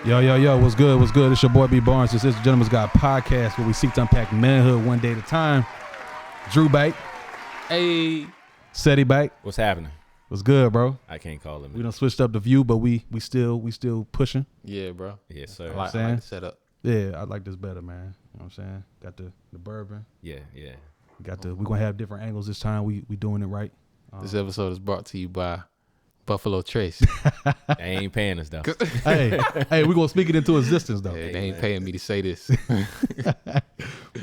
Yo, what's good? What's good? It's your boy B Barnes. This is the Gentleman's Guide podcast where we seek to unpack manhood one day at a time. Drew Bite. Hey. Seti Bite. What's happening? What's good, bro? I can't call him. We done switched up the view, but we still pushing. Yeah, bro. Yes, sir. I like the setup. Yeah, I like this better, man. You know what I'm saying? Got the bourbon. Yeah. We're gonna have different angles this time. We doing it right. This episode is brought to you by Buffalo Trace. They ain't paying us though. hey, we gonna speak it into existence though. Yeah, they ain't paying me to say this.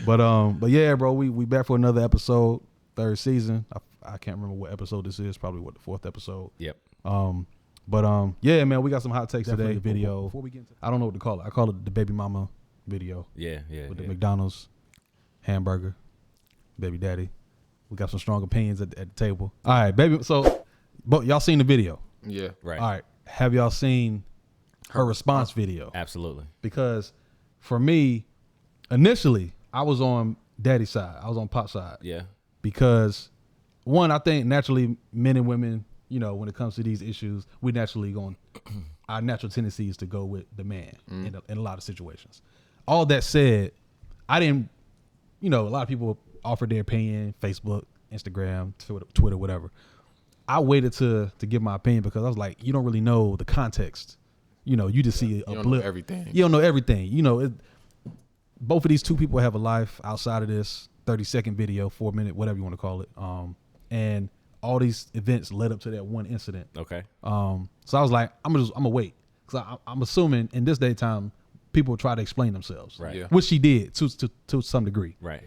But yeah, bro, we back for another episode, third season. I can't remember what episode this is. Probably the fourth episode. Yep. Yeah, man, we got some hot takes today. Video. Before we get into, I don't know what to call it. I call it the baby mama video. Yeah. With the McDonald's hamburger, baby daddy. We got some strong opinions at the table. All right, baby. So, but y'all seen the video? Yeah. Right. All right. Have y'all seen her response video? Absolutely. Because for me, initially, I was on daddy's side. I was on pop's side. Yeah. Because one, I think naturally men and women, you know, when it comes to these issues, we naturally our natural tendency is to go with the man in a lot of situations. All that said, I didn't, a lot of people offered their opinion, Facebook, Instagram, Twitter, whatever. I waited to give my opinion because I was like, you don't really know the context. You just see a blip. You don't know everything. You don't know everything. Both of these two people have a life outside of this 30-second video, 4-minute, whatever you want to call it. And all these events led up to that one incident. Okay. So I was like, I'm gonna wait because I'm assuming in this daytime people try to explain themselves, right? Yeah. Which she did to some degree, right?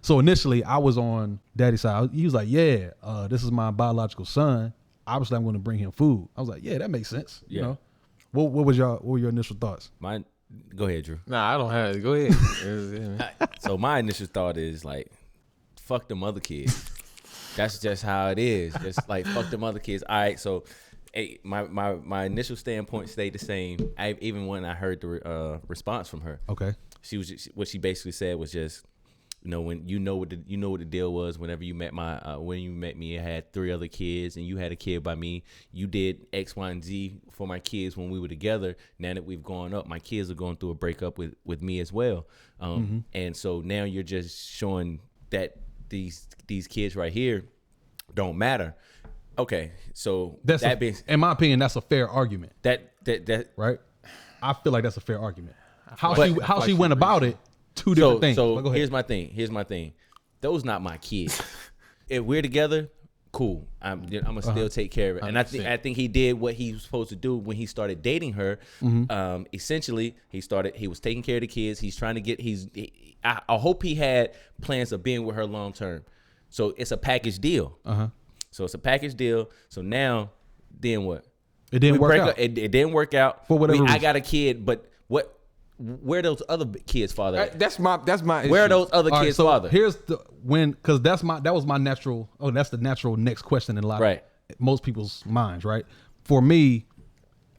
So initially I was on daddy's side. He was like, "Yeah, this is my biological son. Obviously, I'm going to bring him food." I was like, "Yeah, that makes sense." Yeah. What were your initial thoughts? Go ahead, Drew. Nah, I don't have it. Go ahead. So my initial thought is like, fuck them other kids. That's just how it is. Just like fuck them other kids. All right, so hey, my initial standpoint stayed the same. Even when I heard the response from her. Okay. What she basically said was just, when you know what the deal was. Whenever you met when you met me, I had 3 other kids, and you had a kid by me. You did X, Y, and Z for my kids when we were together. Now that we've gone up, my kids are going through a breakup with me as well. And so now you're just showing that these kids right here don't matter. Okay, so in my opinion, that's a fair argument. That right. I feel like that's a fair argument. How she went about it. Two different things. So here's my thing. Those not my kids. If we're together, cool. I'm gonna still take care of it. And I think he did what he was supposed to do when he started dating her. Essentially, he was taking care of the kids. He's trying to get. I hope he had plans of being with her long term. So it's a package deal. So it's a package deal. So now, then what? It didn't work out. It didn't work out for whatever reason. I got a kid, but what? Where are those other kids' father at? That's my issue. Where are those other kids' father? Here's because that was my natural. Oh, that's the natural next question in a lot of most people's minds, right? For me,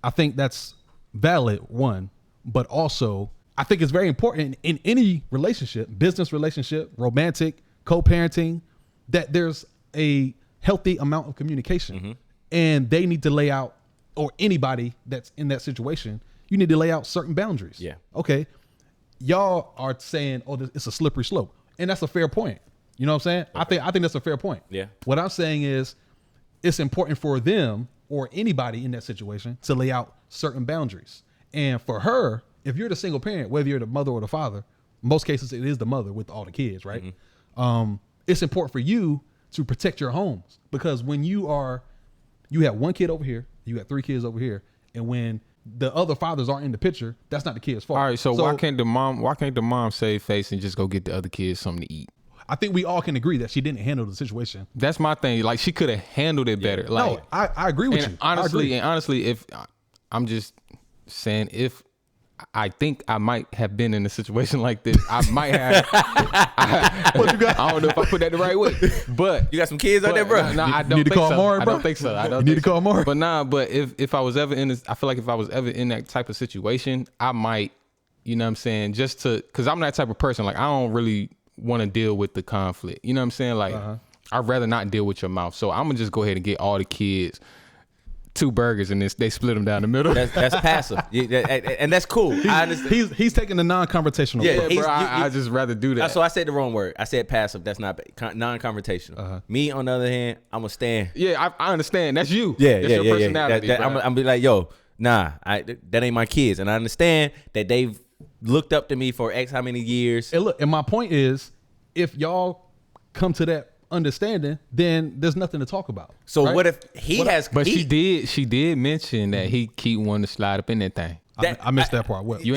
I think that's valid, one, but also I think it's very important in any relationship, business relationship, romantic, co-parenting, that there's a healthy amount of communication, and they need to lay out, or anybody that's in that situation, you need to lay out certain boundaries. Yeah. Okay. Y'all are saying, "Oh, it's a slippery slope," and that's a fair point. You know what I'm saying? Okay. I think that's a fair point. Yeah. What I'm saying is, it's important for them or anybody in that situation to lay out certain boundaries. And for her, if you're the single parent, whether you're the mother or the father, in most cases it is the mother with all the kids, right? It's important for you to protect your homes, because when you have one kid over here, you got 3 kids over here, and when the other fathers aren't in the picture, that's not the kid's fault. All right, so why can't the mom save face and just go get the other kids something to eat? I think we all can agree that she didn't handle the situation. That's my thing. Like, she could have handled it better. Like, no, I agree with you. Honestly, if I'm just saying, if I think I might have been in a situation like this, I might have. What you got? I don't know if I put that the right way, but you got some kids out there, bro. No, I don't need to think call so. Maury, bro. I don't think so. You need to call Maury. But if I was ever in this, I feel like if I was ever in that type of situation, I might, you know what I'm saying, because I'm that type of person. Like, I don't really want to deal with the conflict. You know what I'm saying? Like, I'd rather not deal with your mouth. So I'm gonna just go ahead and get all the kids 2 burgers and they split them down the middle. That's passive, and that's cool. I understand. He's taking the non-confrontational. Yeah, bro, I just rather do that. So I said the wrong word. I said passive. That's not non-confrontational. Me, on the other hand, I'm a stand. Yeah, I understand. That's you. Yeah, that's your personality. I'm be like, yo, nah, that ain't my kids, and I understand that they've looked up to me for X how many years. And look, and my point is, if y'all come to that understanding, then there's nothing to talk about. So right? what if has? But she did mention that he keep wanting to slide up in that thing. I missed that part. What? Yeah.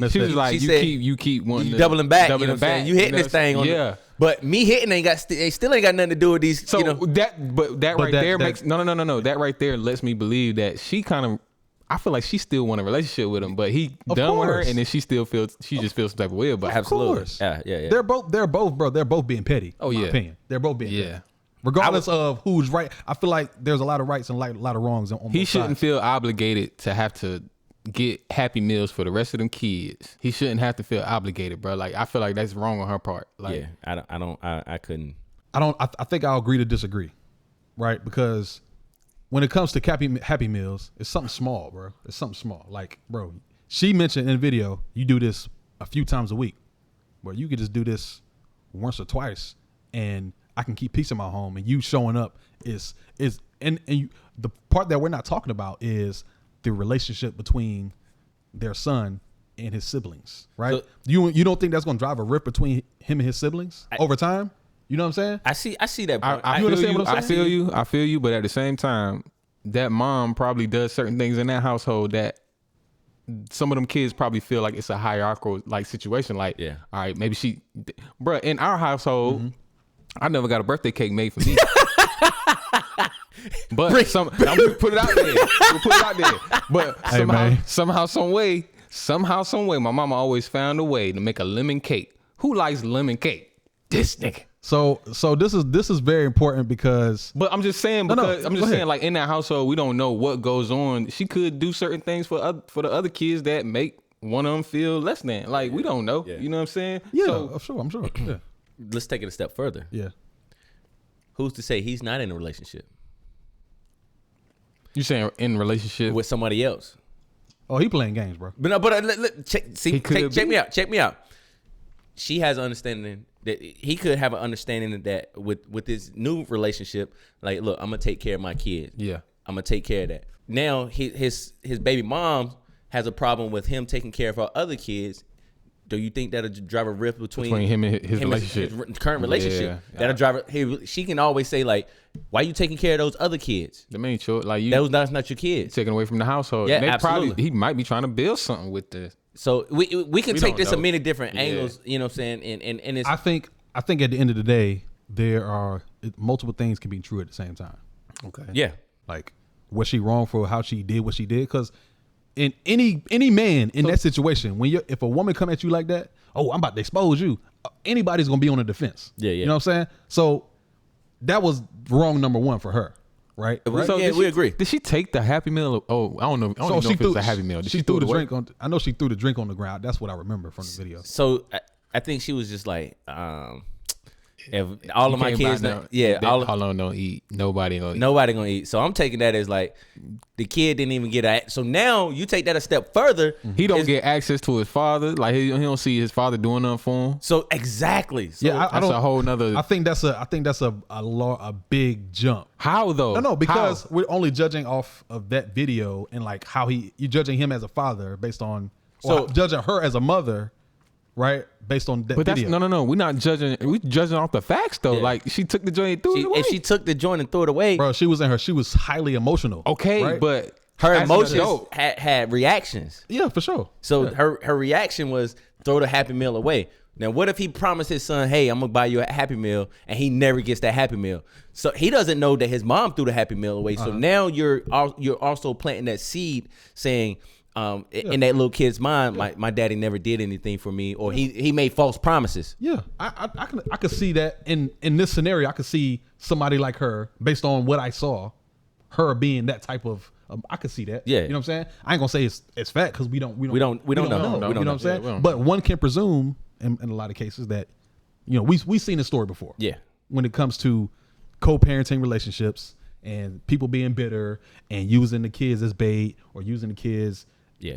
She was like, you keep wanting to doubling back. You know what I'm saying? You hitting this thing on. Yeah. But me hitting they still ain't got nothing to do with these. So that right there makes no. That right there lets me believe that she kind of. I feel like she still want a relationship with him, but he done with her, and then she just feels some type of way about it. Absolutely. Yeah. They're both, bro. They're both being petty. Oh, in my yeah. opinion. They're both being petty. Regardless of who's right, I feel like there's a lot of rights and a lot of wrongs on both sides. He shouldn't feel obligated to have to get Happy Meals for the rest of them kids. He shouldn't have to feel obligated, bro. Like, I feel like that's wrong on her part. Like, yeah, I couldn't. I think I'll agree to disagree, right? Because when it comes to Happy Meals, it's something small, bro. It's something small. Like, bro, she mentioned in the video, you do this a few times a week. Bro, you could just do this once or twice, and I can keep peace in my home. And you showing up is the part that we're not talking about is the relationship between their son and his siblings, right? So, you don't think that's going to drive a rift between him and his siblings over time? You know what I'm saying? I see that point. I feel you, but at the same time, that mom probably does certain things in that household that some of them kids probably feel like it's a hierarchical like situation. Like, all right, maybe bruh, in our household, I never got a birthday cake made for me. But we'll put it out there. But somehow, some way, my mama always found a way to make a lemon cake. Who likes lemon cake? This nigga. So this is very important because. But I'm just saying like in that household we don't know what goes on. She could do certain things for the other kids that make one of them feel less than. Like we don't know. Yeah. You know what I'm saying? Yeah, I'm sure. Yeah. Let's take it a step further. Yeah. Who's to say he's not in a relationship? You saying in a relationship with somebody else? Oh, he playing games, bro. But check me out. Check me out. She has an understanding that he could have an understanding that with his new relationship, like, look, I'm gonna take care of my kids. Yeah, I'm gonna take care of that. Now his baby mom has a problem with him taking care of her other kids. Do you think that'll drive a rift between him and his relationship, his current relationship? Yeah. That'll drive it. She can always say like, "Why you taking care of those other kids? The main chore, like that's not your kids. Taken away from the household. Yeah, absolutely. He might be trying to build something with this. So we can take this a many different angles. You know what I'm saying? And it's. I think at the end of the day, there are multiple things can be true at the same time. Okay. Yeah. Like, was she wrong for how she did what she did? Because in any man in that situation, if a woman come at you like that, oh, I'm about to expose you. Anybody's gonna be on the defense. Yeah. You know what I'm saying? So that was wrong number one for her, right? So we agree. Did she take the Happy Meal? Oh, I don't know. I don't know if it was a Happy Meal. She threw the drink on. I know she threw the drink on the ground. That's what I remember from the video. So I think she was just like, if all of my kids, all on don't eat. Nobody gonna eat. So I'm taking that as like the kid didn't even get. So now you take that a step further. He don't get access to his father. Like he don't see his father doing nothing for him. So exactly. So yeah, that's a whole nother. I think that's a big jump. How though? No, because we're only judging off of that video and like how you're judging him as a father based on judging her as a mother. Right, based on that video. No. We're not judging. We judging off the facts though. Yeah. Like she took the joint and threw it away. If she took the joint and threw it away, bro, she was highly emotional. Okay, right? but her emotions had reactions. Yeah, for sure. So her reaction was throw the Happy Meal away. Now, what if he promised his son, "Hey, I'm gonna buy you a Happy Meal," and he never gets that Happy Meal? So he doesn't know that his mom threw the Happy Meal away. So now you're also planting that seed, saying. In that little kid's mind, my daddy never did anything for me, or he made false promises. Yeah, I could see that in this scenario. I could see somebody like her, based on what I saw, her being that type of. I could see that. Yeah, you know what I'm saying. I ain't gonna say it's fat because we don't know. You know what I'm saying. But one can presume in a lot of cases that we've seen this story before. Yeah, when it comes to co-parenting relationships and people being bitter and using the kids as bait or using the kids,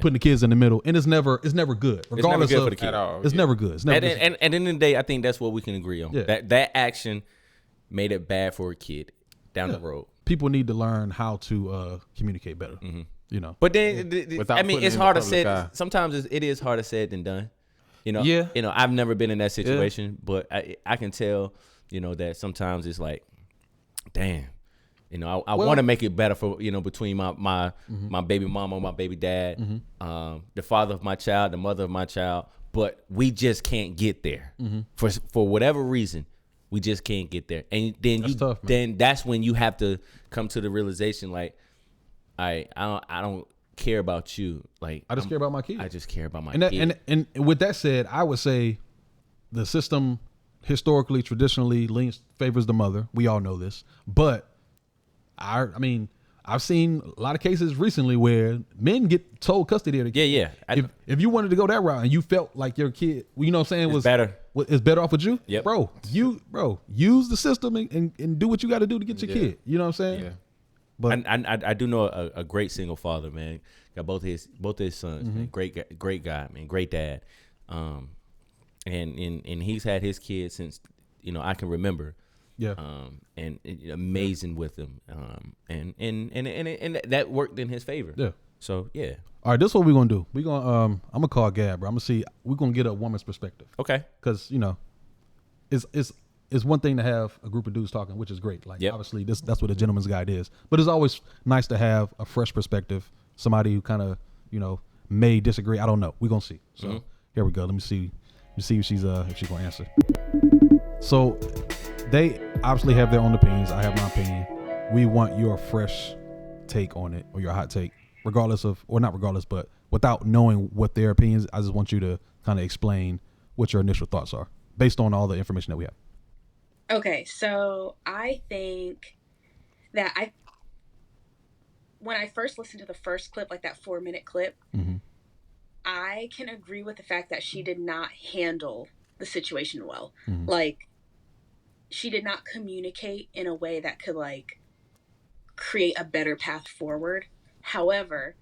putting the kids in the middle, and it's never good. Regardless it's never good of for the kid. At all. It's never good. It's never good. And at the end of the day, I think that's what we can agree on. Yeah. That action made it bad for a kid down the road. People need to learn how to communicate better. Mm-hmm. You know, but then I mean, it's harder said. Sometimes it is harder said than done. You know, You know, I've never been in that situation, but I can tell, you know, that sometimes it's like, damn, you know, I want to make it better for, you know, between my baby mama, my baby dad, the father of my child, the mother of my child, but we just can't get there for whatever reason. We just can't get there, and then that's when you have to come to the realization, like, I don't care about you. Like, I just care about my kid. I just care about my kid. And with that said, I would say the system historically, traditionally favors the mother. We all know this, but I mean, I've seen a lot of cases recently where men get told custody of the kid. Yeah. If you wanted to go that route and you felt like your kid, you know what I'm saying, was better. It's better off with you. Yep. Bro, use the system and do what you got to do to get your kid. You know what I'm saying? Yeah. But I do know a great single father, man. Got both his sons, man. Great guy, man. Great dad. And he's had his kids since, you know, I can remember. Yeah. And amazing with them. And that worked in his favor. Yeah. So yeah. All right, this is what we're gonna do. We're gonna I'm gonna call Gab, bro. I'm gonna see. We're gonna get a woman's perspective. Okay. Because, you know, it's one thing to have a group of dudes talking, which is great. Like, obviously that's what a gentleman's guide is. But it's always nice to have a fresh perspective. Somebody who kind of, you know, may disagree. I don't know. We're gonna see. So here we go. Let me see if she's gonna answer. So they obviously have their own opinions. I have my opinion. We want your fresh take on it, or your hot take, regardless of, or not regardless, but without knowing what their opinions. I just want you to kind of explain what your initial thoughts are based on all the information that we have. Okay, so I think that when I first listened to the first clip, like that 4-minute clip, I can agree with the fact that she did not handle the situation well. Like, she did not communicate in a way that could, like, create a better path forward. However,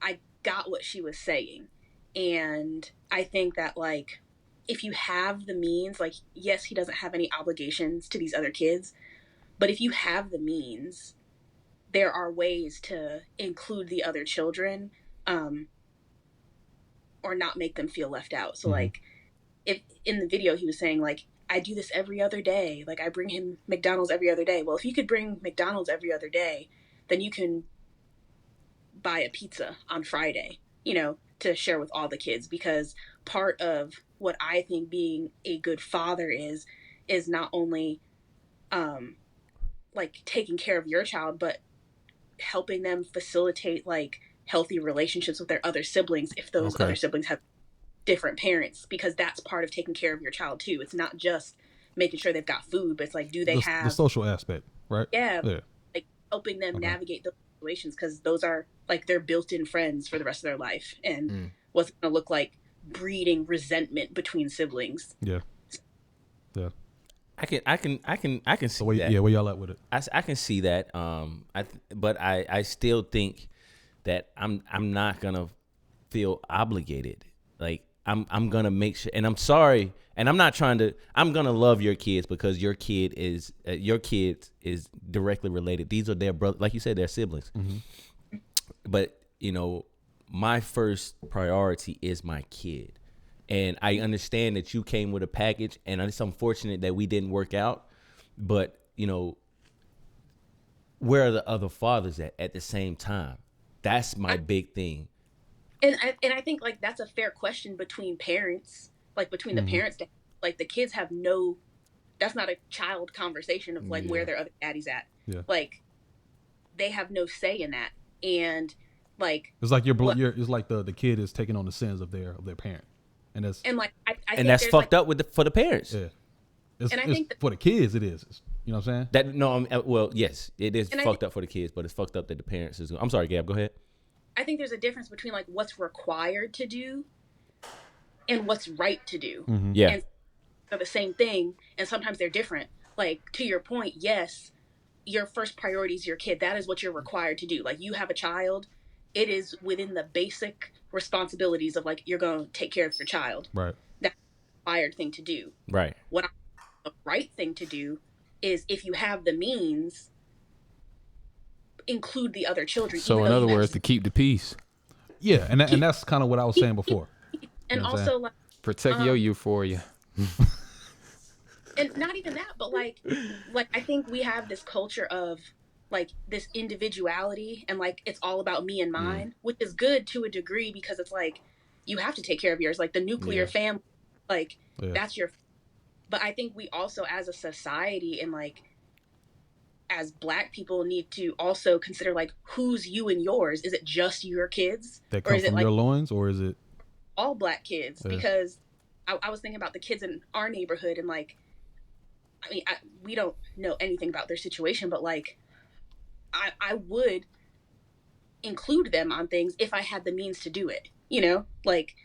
I got what she was saying. And I think that, like, if you have the means, like, yes, he doesn't have any obligations to these other kids, but if you have the means, there are ways to include the other children, or not make them feel left out. So, like, if in the video he was saying, like, I do this every other day. Like, I bring him McDonald's every other day. Well, if you could bring McDonald's every other day, then you can buy a pizza on Friday, you know, to share with all the kids. Because part of what I think being a good father is not only, like, taking care of your child, but helping them facilitate, like, healthy relationships with their other siblings if those other siblings have different parents, because that's part of taking care of your child too. It's not just making sure they've got food, but it's like, do they have the social aspect, right? Yeah. Like, helping them navigate those situations, because those are, like, their built-in friends for the rest of their life, and what's going to look like breeding resentment between siblings. Yeah. I can see that. Yeah, where y'all at with it? I can see that. But I still think that I'm not gonna feel obligated. Like, I'm gonna make sure, and I'm sorry, and I'm not trying to. I'm gonna love your kids because your kid is directly related. These are their brother, like you said, they're siblings. But, you know, my first priority is my kid, and I understand that you came with a package, and it's unfortunate that we didn't work out. But, you know, where are the other fathers at the same time? That's my big thing. And I think, like, that's a fair question between parents, like, between the parents. Like, the kids have that's not a child conversation of, like, where their other daddy's at. Yeah. Like, they have no say in that. And, like, it's like it's like the kid is taking on the sins of their parent. And that's, and, like, I and that's fucked, like, up for the parents. Yeah. And I think for the kids it is. You know what I'm saying? Well, yes, it is fucked up for the kids, but it's fucked up that the parents is. I'm sorry, Gab, go ahead. I think there's a difference between, like, what's required to do and what's right to do. Yeah. And they're the same thing, and sometimes they're different. Like, to your point, yes, your first priority is your kid. That is what you're required to do. Like, you have a child, it is within the basic responsibilities of, like, you're going to take care of your child. Right. That's the required thing to do. Right. What the right thing to do is, if you have the means, include the other children. So in other words, to keep the peace. Yeah, and that's kind of what I was saying before. And also, like, protect your euphoria. And not even that, but like I think we have this culture of, like, this individuality, and, like, it's all about me and mine, which is good to a degree, because it's like, you have to take care of yours. Like, the nuclear family, like, that's your. But I think we also, as a society, and, like, as Black people, need to also consider, like, who's you and yours. Is it just your kids that come from your loins, or is it all Black kids? Because I was thinking about the kids in our neighborhood, and, like, I mean, we don't know anything about their situation, but, like, I would include them on things if I had the means to do it, you know? Like,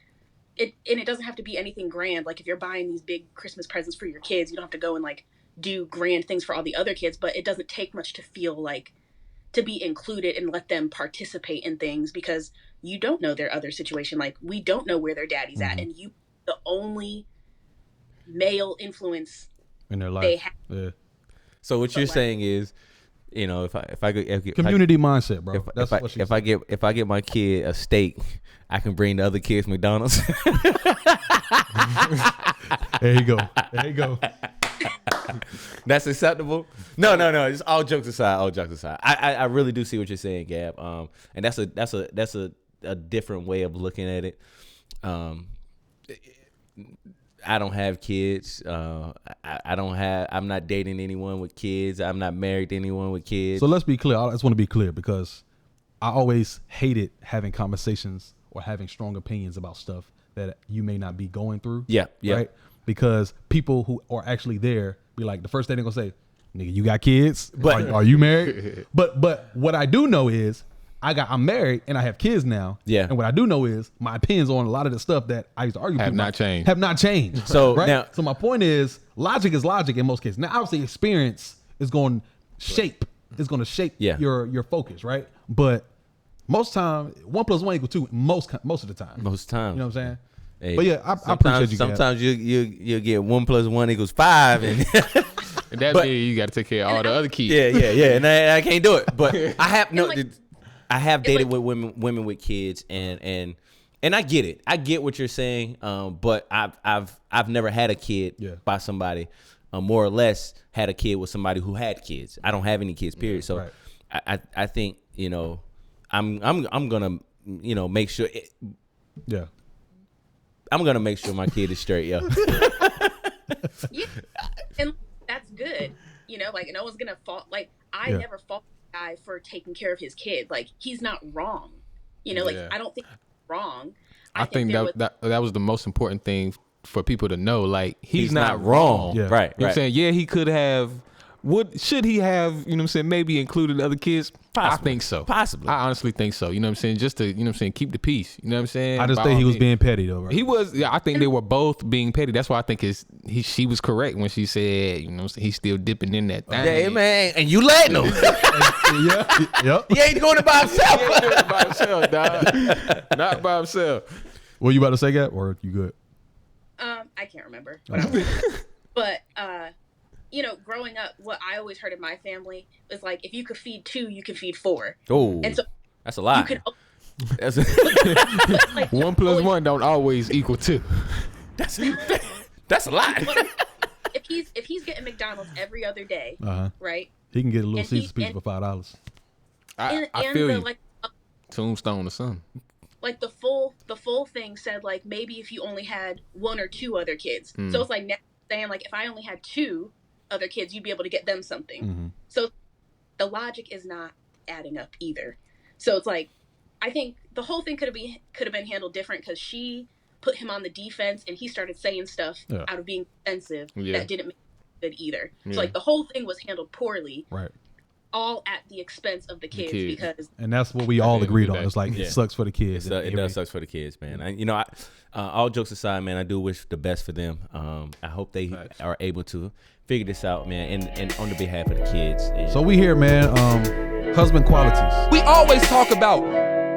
it doesn't have to be anything grand. Like, if you're buying these big Christmas presents for your kids, you don't have to go and, like, do grand things for all the other kids, but it doesn't take much to feel like, to be included and let them participate in things, because you don't know their other situation. Like, we don't know where their daddy's at, and you, the only male influence in their life. They have. Yeah. So what you're saying is, you know, if I community mindset, bro. If I get my kid a steak, I can bring the other kids McDonald's. There you go. That's acceptable. No. Just all jokes aside. I really do see what you're saying, Gab. And that's a different way of looking at it. I don't have kids. I'm not dating anyone with kids. I'm not married to anyone with kids. So let's be clear. I just want to be clear, because I always hated having conversations or having strong opinions about stuff that you may not be going through. Yeah. Right? Because people who are actually there be like, the first thing they're gonna say, nigga, you got kids? But are you married? But what I do know is I'm married and I have kids now. Yeah. And what I do know is my opinions on a lot of the stuff that I used to argue have not changed. So right? now, so my point is, logic is logic in most cases. Now, obviously, experience is going to shape your focus, right? But most time, 1 + 1 = 2. Most of the time. Most time. You know what I'm saying? Hey, but yeah, I appreciate you. Sometimes you get 1 + 1 = 5, and that means you got to take care of all the other kids. Yeah, and I can't do it. But I have dated with women with kids, and I get it. I get what you're saying. But I've never had a kid by somebody, more or less had a kid with somebody who had kids. I don't have any kids, period. So I think, you know, I'm gonna, you know, make sure. I'm gonna make sure my kid is straight, yeah, and that's good. You know, like, no one's gonna fault. Like, I never fault a guy for taking care of his kid. Like, he's not wrong. You know, like, I don't think he's wrong. I think that was the most important thing for people to know. Like, he's not wrong. Yeah. Right. You know what I'm saying? Yeah, he could have. Should he have, you know what I'm saying, maybe included other kids? Possibly. I think so. Possibly. I honestly think so. You know what I'm saying? Just to, you know what I'm saying, keep the peace. You know what I'm saying? I just think he was being petty, though, right? He was. Yeah, I think they were both being petty. That's why I think she was correct when she said, you know, he's still dipping in that thing. Yeah, man. And you letting him. Yep. He ain't going by himself. He ain't doing it by himself, dog. Not by himself. What you about to say, Gab? Or you good? I can't remember. But you know, growing up, what I always heard in my family was, like, if you could feed 2, you can feed 4. Oh, and so that's a lot. That's like, 1 + 1 don't always equal 2. That's a lot. If he's getting McDonald's every other day, right? He can get a little Caesar pizza for $5. I feel you. Like, Tombstone or something. Like, the full thing said, like, maybe if you only had 1 or 2 other kids. So it's like now saying, like, if I only had 2 other kids, you'd be able to get them something. So the logic is not adding up either. So it's like, I think the whole thing could have been handled different, because she put him on the defense and he started saying stuff out of being defensive that didn't make it good either. So, like, the whole thing was handled poorly. Right. all at the expense of the kids, because and that's what we all agreed on. It's like it sucks for the kids. It does sucks for the kids, man. All jokes aside, man, I do wish the best for them. I hope they are able to figure this out, man, and on the behalf of the kids. So we here, man. Husband qualities. We always talk about,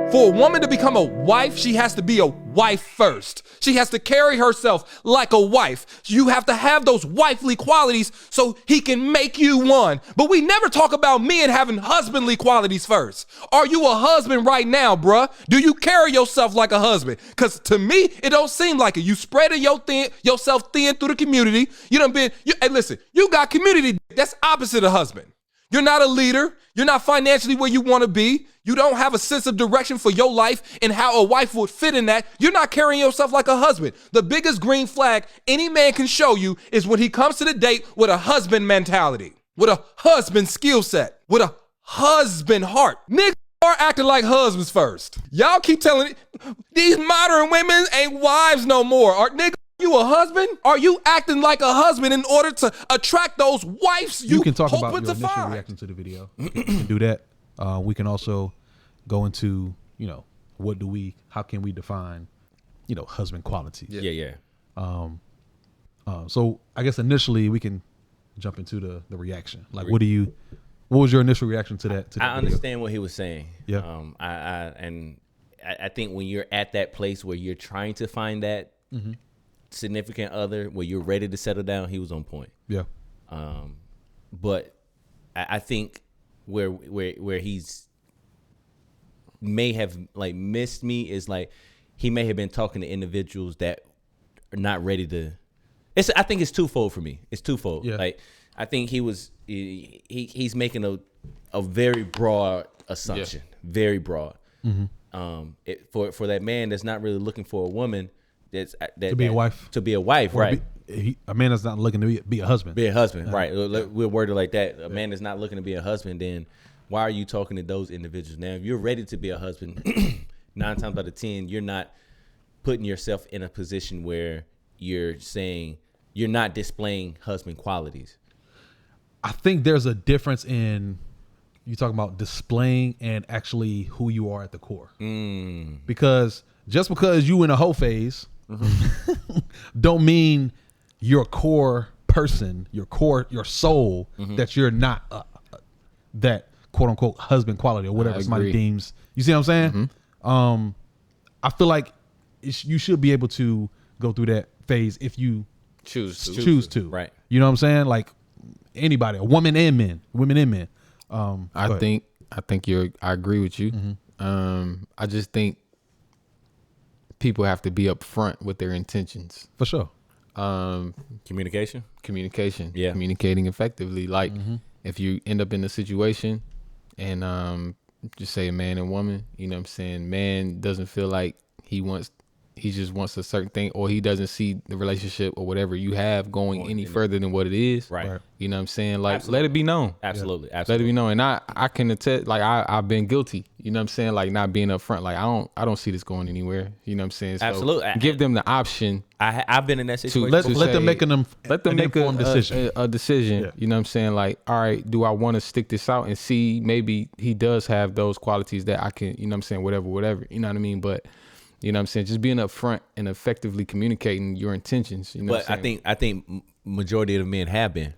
for a woman to become a wife, she has to be a wife first. She has to carry herself like a wife. You have to have those wifely qualities so he can make you one. But we never talk about men having husbandly qualities first. Are you a husband right now, bruh? Do you carry yourself like a husband? Because to me, it don't seem like it. You spreading yourself thin through the community. Hey, listen, you got community. That's opposite of husband. You're not a leader. You're not financially where you want to be. You don't have a sense of direction for your life and how a wife would fit in that. You're not carrying yourself like a husband. The biggest green flag any man can show you is when he comes to the date with a husband mentality, with a husband skill set, with a husband heart. Niggas are acting like husbands first. Y'all keep telling it, these modern women ain't wives no more. Nigga, you a husband? Are you acting like a husband in order to attract those wives you can talk about your to initial find? reaction to the video. We can do that. We can also go into, how can we define, husband qualities. Yeah. So I guess initially we can jump into the reaction. Like, what was your initial reaction to that? I understand what he was saying. Yeah. I think when you're at that place where you're trying to find that significant other, where you're ready to settle down, he was on point. Yeah. But I think where he's may have like missed me is like he may have been talking to individuals that are not ready to. I think it's twofold for me. It's twofold. Yeah. Like I think he's making a very broad assumption, very broad. For that man that's not really looking for a woman to be a wife, right? A man that's not looking to be a husband. Be a husband, right? We're worded like that. A man that's not looking to be a husband, then why are you talking to those individuals? Now, if you're ready to be a husband, 9 times out of 10, you're not putting yourself in a position where you're saying you're not displaying husband qualities. I think there's a difference in you talking about displaying and actually who you are at the core. Because just because you in a hoe phase don't mean your core person, your soul, that you're not that quote unquote husband quality or whatever somebody deems. You see what I'm saying? I feel like you should be able to go through that phase if you choose to. Right. You know what I'm saying? Like anybody, women and men. I agree with you. I just think people have to be upfront with their intentions. For sure. Communication. Yeah. Communicating effectively. Like if you end up in a situation and just say a man and woman, you know what I'm saying? Man doesn't feel like he just wants a certain thing, or he doesn't see the relationship or whatever you have going any further than what it is. Right. You know what I'm saying? Like, let it be known. Absolutely. Let it be known. And I can attest, like I've been guilty, you know what I'm saying? Like not being upfront. Like I don't see this going anywhere. You know what I'm saying? So absolutely. Give them the option. I've been in that situation. Let them make an informed decision. A decision. Yeah. You know what I'm saying? Like, all right, do I want to stick this out and see maybe he does have those qualities that I can, you know what I'm saying? Whatever. You know what I mean? But you know what I'm saying? Just being upfront and effectively communicating your intentions. You know but I think majority of the men have been.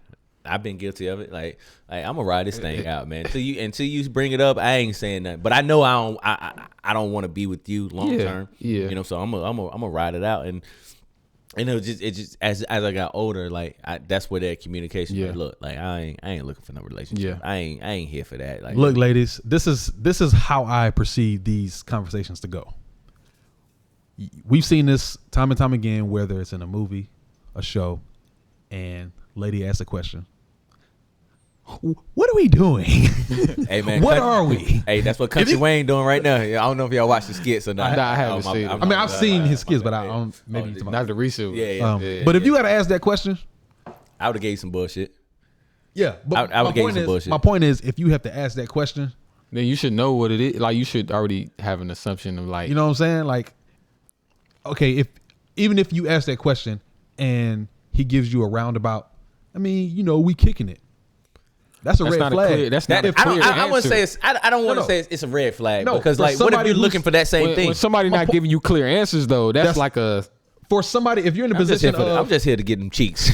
I've been guilty of it. Like I'm gonna ride this thing out, man. Until you bring it up, I ain't saying nothing. But I know I don't want to be with you long term. Yeah. You know, so I'm gonna ride it out. And it just as I got older, like that's where that communication. Yeah. Look, like I ain't looking for no relationship. Yeah. I ain't here for that. Like, look, ladies, this is how I perceive these conversations to go. We've seen this time and time again, whether it's in a movie, a show, and lady asks a question. What are we doing? Hey man, what are we? Hey, that's what Country Wayne doing right now. I don't know if y'all watch the skits or not. I haven't seen it. I mean, I've seen his skits, but I don't. Maybe not the recent. Yeah. But if you got to ask that question, I would have gave you some bullshit. Yeah, but I would give you some bullshit. My point is, if you have to ask that question, then you should know what it is. Like you should already have an assumption of like, you know what I'm saying? Like, okay, even if you ask that question and he gives you a roundabout, I mean, we kicking it. That's a red flag. That's not a clear I wouldn't answer. say it's. I don't want to say it's a red flag because, like, what if somebody you're looking for that same thing? When somebody not giving you clear answers, though, that's like a. For somebody, if you're in a position I'm just here to get them cheeks.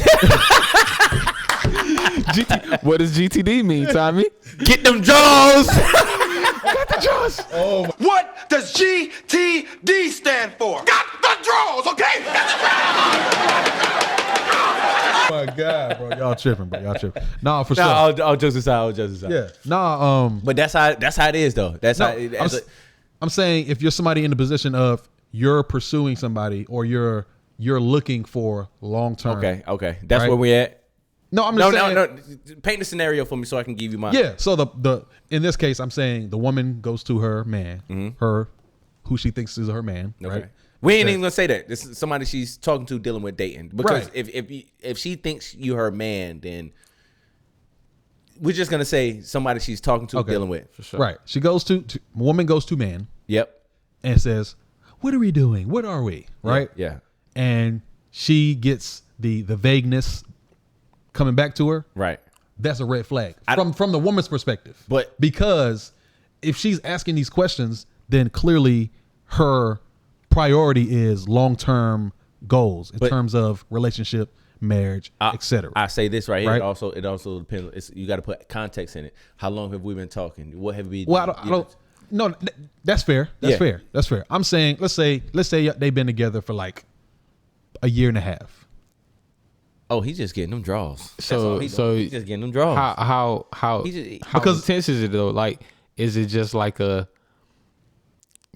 What does GTD mean, Tommy? Get them jaws. Got the jaws. Oh. What does GTD stand for? Got the draws, okay? Oh my God, bro, y'all tripping, bro. Y'all tripping. Nah, for sure. I'll just aside. Yeah. Nah. But that's how it is, though. That's how. I'm saying if you're somebody in the position of you're pursuing somebody or you're looking for long term. Okay. That's where we at. No, I'm just saying. No. Paint the scenario for me so I can give you mine. Yeah. So the in this case, I'm saying the woman goes to her man, her who she thinks is her man. Okay. Right. We ain't even gonna say that. This is somebody she's talking to, dealing with, dating. Because if she thinks you her man, then we're just gonna say somebody she's talking to, dealing with. For sure. Right. She goes to woman goes to man. Yep. And says, "What are we doing? What are we?" Right. Yeah. And she gets the vagueness coming back to her. Right. That's a red flag from the woman's perspective. But because if she's asking these questions, then clearly her priority is long-term goals in terms of relationship, marriage, etc. I say this right here. Right? It also depends. You got to put context in it. How long have we been talking? What have we? Well, I don't. No, that's fair. That's fair. That's fair. I'm saying, let's say they've been together for like a year and a half. Oh, he's just getting them draws. So he's just getting them draws. How intense is it though? Like, is it just like a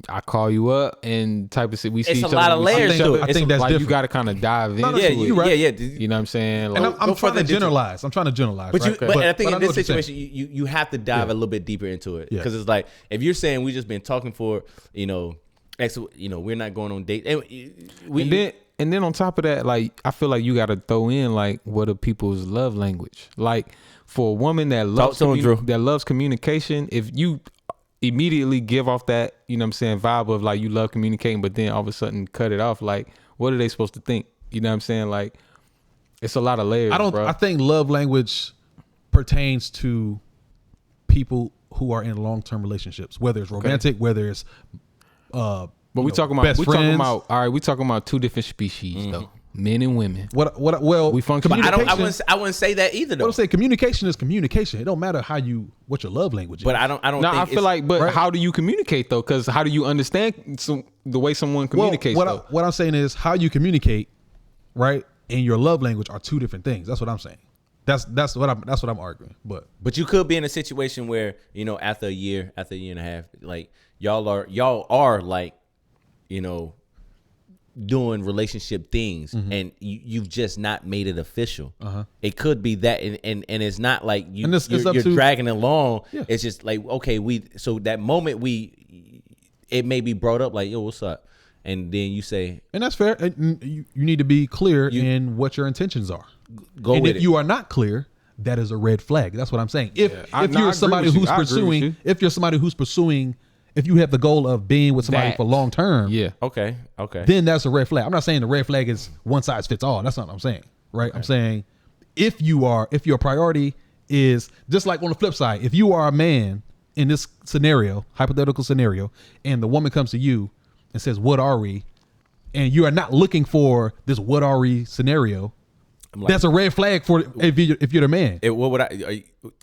I call you up and type of shit? We see it's each a other. lot of layers to it. I think that's like different. You got to kind of dive into it. You're right. Yeah. You know what I'm saying? Like, And I'm trying to generalize. I'm trying to generalize. But, right? but I think in this situation, you have to dive a little bit deeper into it because it's like if you're saying we just been talking for we're not going on dates. And then on top of that, like I feel like you got to throw in like what are people's love language? Like for a woman that loves communication, if you immediately give off that, you know what I'm saying, vibe of like you love communicating, but then all of a sudden cut it off, like what are they supposed to think? You know what I'm saying? Like it's a lot of layers. I think love language pertains to people who are in long-term relationships, whether it's romantic, whether it's but we talking about two different species though. Men and women. Well, we function. I wouldn't say that either though. I would say communication is communication. It don't matter what your love language is. But I don't I feel like how do you communicate though? Because how do you understand the way someone communicates? What I'm saying is how you communicate, right, and your love language are two different things. That's what I'm saying. That's what I'm arguing. But you could be in a situation where, after a year and a half, like y'all are like, doing relationship things and you've just not made it official. It could be that and it's not like you're dragging along. Yeah. It's just like, okay, so that moment it may be brought up like, yo, what's up? And then you say, and that's fair. And you need to be clear in what your intentions are. If you are not clear, that is a red flag. That's what I'm saying. If you're somebody who's pursuing, if you have the goal of being with somebody for long term, okay, then that's a red flag. I'm not saying the red flag is one size fits all. That's not what I'm saying, right? Okay. I'm saying if your priority is just like on the flip side, if you are a man in this scenario, hypothetical scenario, and the woman comes to you and says, "What are we?" and you are not looking for this "what are we" scenario, like, that's a red flag for if you're the man. What would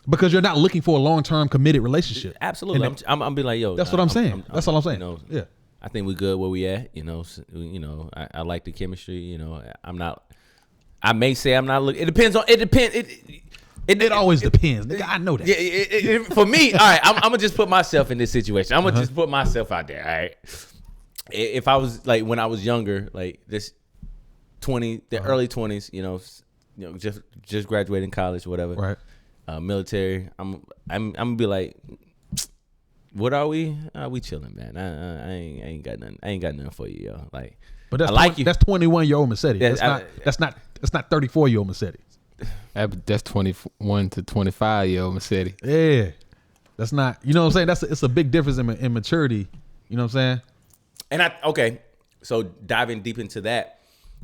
because you're not looking for a long-term committed relationship. Absolutely. I'm be like, yo. That's what I'm saying. That's all I'm saying. Yeah. I think we good where we at. I like the chemistry. I may say I'm not looking. It depends on. It depends. It always depends. Nigga, I know that. Yeah. For me, all right. I'm gonna just put myself in this situation. I'm gonna just put myself out there. All right. If I was like when I was younger, like this early 20s, just graduating college or whatever. Right. Military. I'm gonna be like, what are we? We chilling, man. I ain't got nothing. I ain't got nothing for you, yo. Like, but that's I like you. That's 21-year-old Mercedes. That's not 34-year-old Mercedes. That's 21 to 25-year-old Mercedes. Yeah. That's not. You know what I'm saying? It's a big difference in maturity. You know what I'm saying? And so diving deep into that,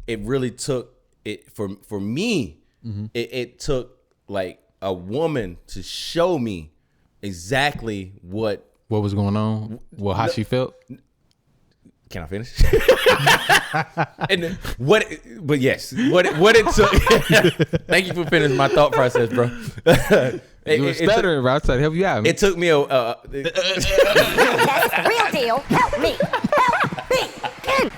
it really took it for me. Mm-hmm. It took like a woman to show me exactly what was going on. Well, how she felt. Can I finish? And but yes, what it took. Thank you for finishing my thought process, bro. You were stuttering, bro. I tried to help you out. It took me a That's real deal. Help me. Help me.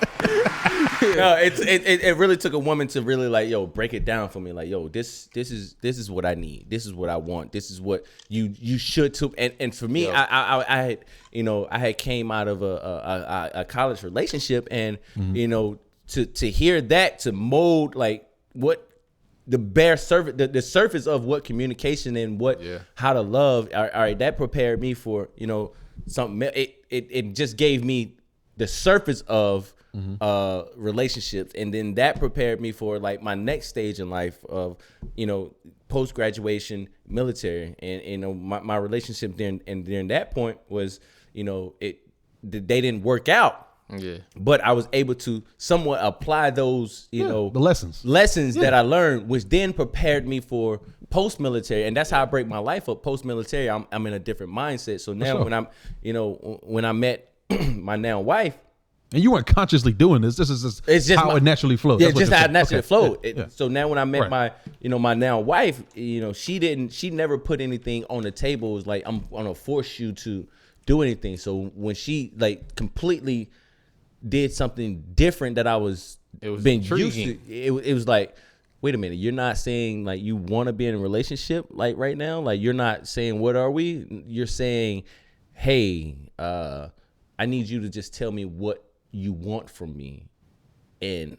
No, it really took a woman to really like, yo, break it down for me. Like, yo, this is what I need. This is what I want. This is what you should too. And for me, I had, you know, I had came out of a college relationship, and you know, to hear that, to mold like what the bare surface, the surface of what communication and what how to love. All right, that prepared me for, you know, something. It just gave me the surface of relationships, and then that prepared me for like my next stage in life of, you know, post graduation, military, and you know, my relationship during that point was, you know, they didn't work out. Yeah, but I was able to somewhat apply those, you know, the lessons that I learned, which then prepared me for post military, and that's how I break my life up. Post military, I'm in a different mindset. So now when I met my now wife. And you weren't consciously doing this. This is just how it naturally flowed. Yeah, just how it naturally flowed. Yeah. So now when I met my now wife, you know, she never put anything on the table. It was like, I'm gonna force you to do anything. So when she like completely did something different that I was been used to, it was like, wait a minute, you're not saying like you want to be in a relationship like right now. Like you're not saying what are we? You're saying, hey, I need you to just tell me what you want from me, and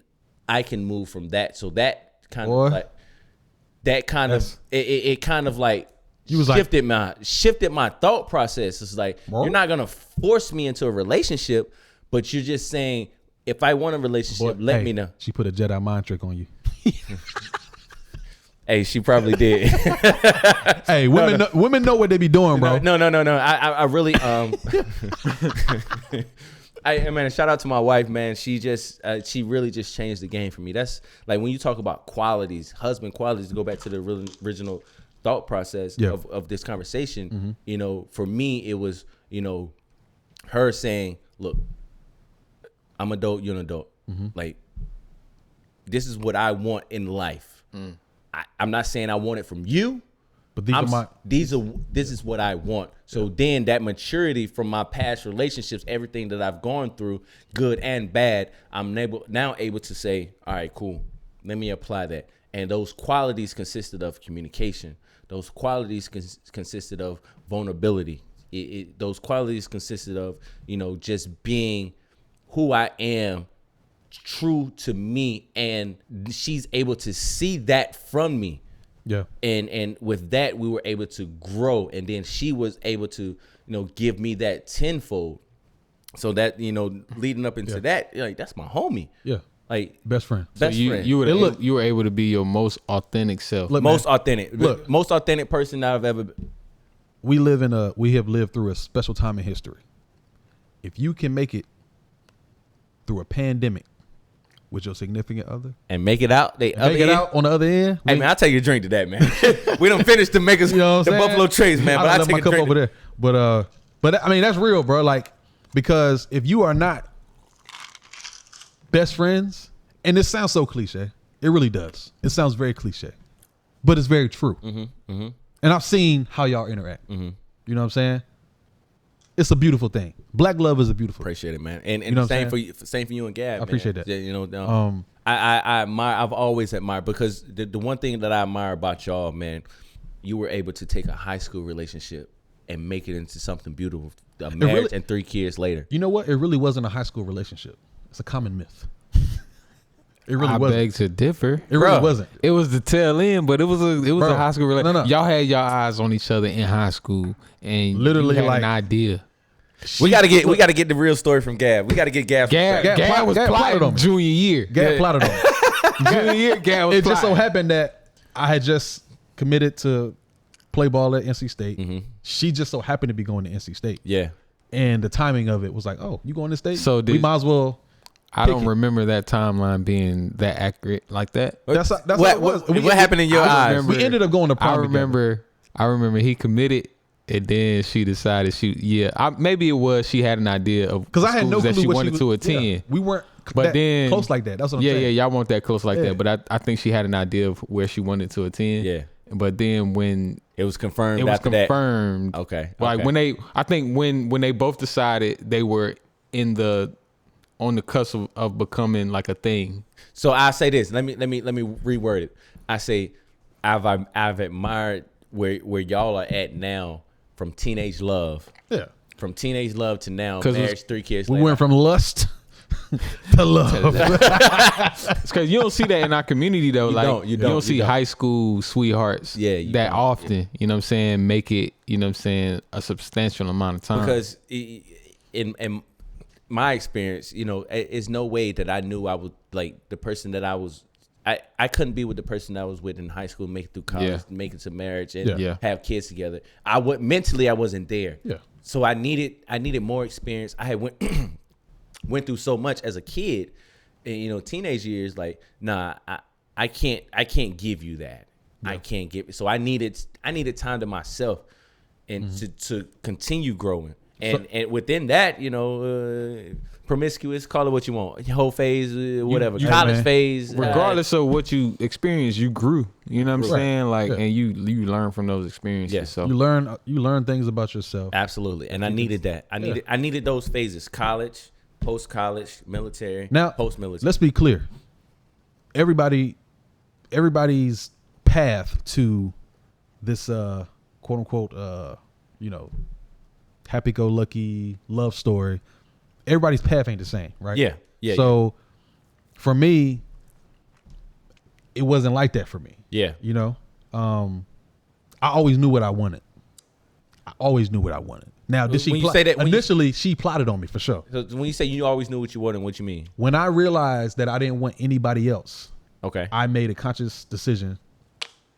I can move from that. So that kind of like it kind of like shifted my thought process. It's like, you're not gonna force me into a relationship, but you're just saying, if I want a relationship, let me know. She put a Jedi mind trick on you. Hey, she probably did. Hey, women know what they be doing, bro. No. I really man, shout out to my wife, man. She really just changed the game for me. That's like, when you talk about qualities, husband qualities, to go back to the original thought process of this conversation. You know, for me, it was, you know, her saying, look, I'm adult, you're an adult. Like, this is what I want in life. I'm not saying I want it from you, but this is what I want. So then that maturity from my past relationships, everything that I've gone through, good and bad, I'm now able to say, all right, cool, let me apply that. And those qualities consisted of communication. Those qualities consisted of vulnerability. Those qualities consisted of, you know, just being who I am, true to me, and she's able to see that from me. Yeah. And with that, we were able to grow, and then she was able to, you know, give me that tenfold. So that, you know, leading up into that, like, that's my homie. Yeah. Like, best friend. You were able to be your most authentic self. Look, most authentic person that I've ever been. We have lived through a special time in history. If you can make it through a pandemic with your significant other and make it out, on the other end. Hey man, I'll take you a drink to that, man. We don't finish to make us, you know, the Buffalo Trace, man. But I'll take a drink over there. But I mean, that's real, bro. Like, because if you are not best friends, and this sounds so cliche, it really does. It sounds very cliche, but it's very true. And I've seen how y'all interact. You know what I'm saying? It's a beautiful thing. Black love is a beautiful thing. Appreciate it, man. And you know same for you and Gab. I appreciate that. Yeah, you know, I admire. I've always admired, because the one thing that I admire about y'all, man, you were able to take a high school relationship and make it into something beautiful, a marriage and 3 kids later. You know what? It really wasn't a high school relationship. It's a common myth. It really wasn't. I beg to differ. It really wasn't. It was the tail end, but it was a high school relationship. No. Y'all had your eyes on each other in high school, and literally you had an idea. We gotta get the real story from Gab. We gotta get Gab. Gab was plotted on junior year. Gab plotted on junior year. Gab was. It just so happened that I had just committed to play ball at NC State. She just so happened to be going to NC State. Yeah. And the timing of it was like, oh, you going to State? So we might as well. I don't remember that timeline being that accurate like that. That's what it was. What happened in your eyes? We ended up going to prom. I remember he committed, and then she decided maybe it was she had an idea of because I had no clue that she what wanted to attend. Yeah, we weren't, but then close like that. That's what I'm saying. Yeah, y'all weren't that close like that. But I think she had an idea of where she wanted to attend. Yeah. But then when it was confirmed, Okay. Like when they both decided they were on the cusp of becoming like a thing. So I say this. Let me reword it. I say I've admired where y'all are at now from teenage love. Yeah. From teenage love to now marriage, 3 kids. We went from lust to love. It's because you don't see that in our community though. You don't see high school sweethearts that often. You know what I'm saying? Make it. You know what I'm saying? A substantial amount of time. Because in my experience, it's no way that I knew I would like the person that I was. I couldn't be with the person I was with in high school, make it through college, make it to marriage, and have kids together. Mentally I wasn't there. Yeah. So I needed more experience. I had went through so much as a kid, and teenage years. Like, nah, I can't give you that. Yeah. I can't give it. So I needed time to myself, and to continue growing. And within that, promiscuous, call it what you want, whole phase, whatever, college phase. Regardless of what you experienced, you grew. You know what I'm saying? Like, and you learn from those experiences. Yeah. So you learn things about yourself. Absolutely, and I needed that. I needed those phases: college, post college, military, now post military. Let's be clear. Everybody's path to this quote unquote happy-go-lucky love story, everybody's path ain't the same, right? Yeah. So for me, it wasn't like that for me. Yeah. I always knew what I wanted. Now, did she say that initially? She plotted on me for sure. So when you say you always knew what you wanted, what you mean? When I realized that I didn't want anybody else, okay, I made a conscious decision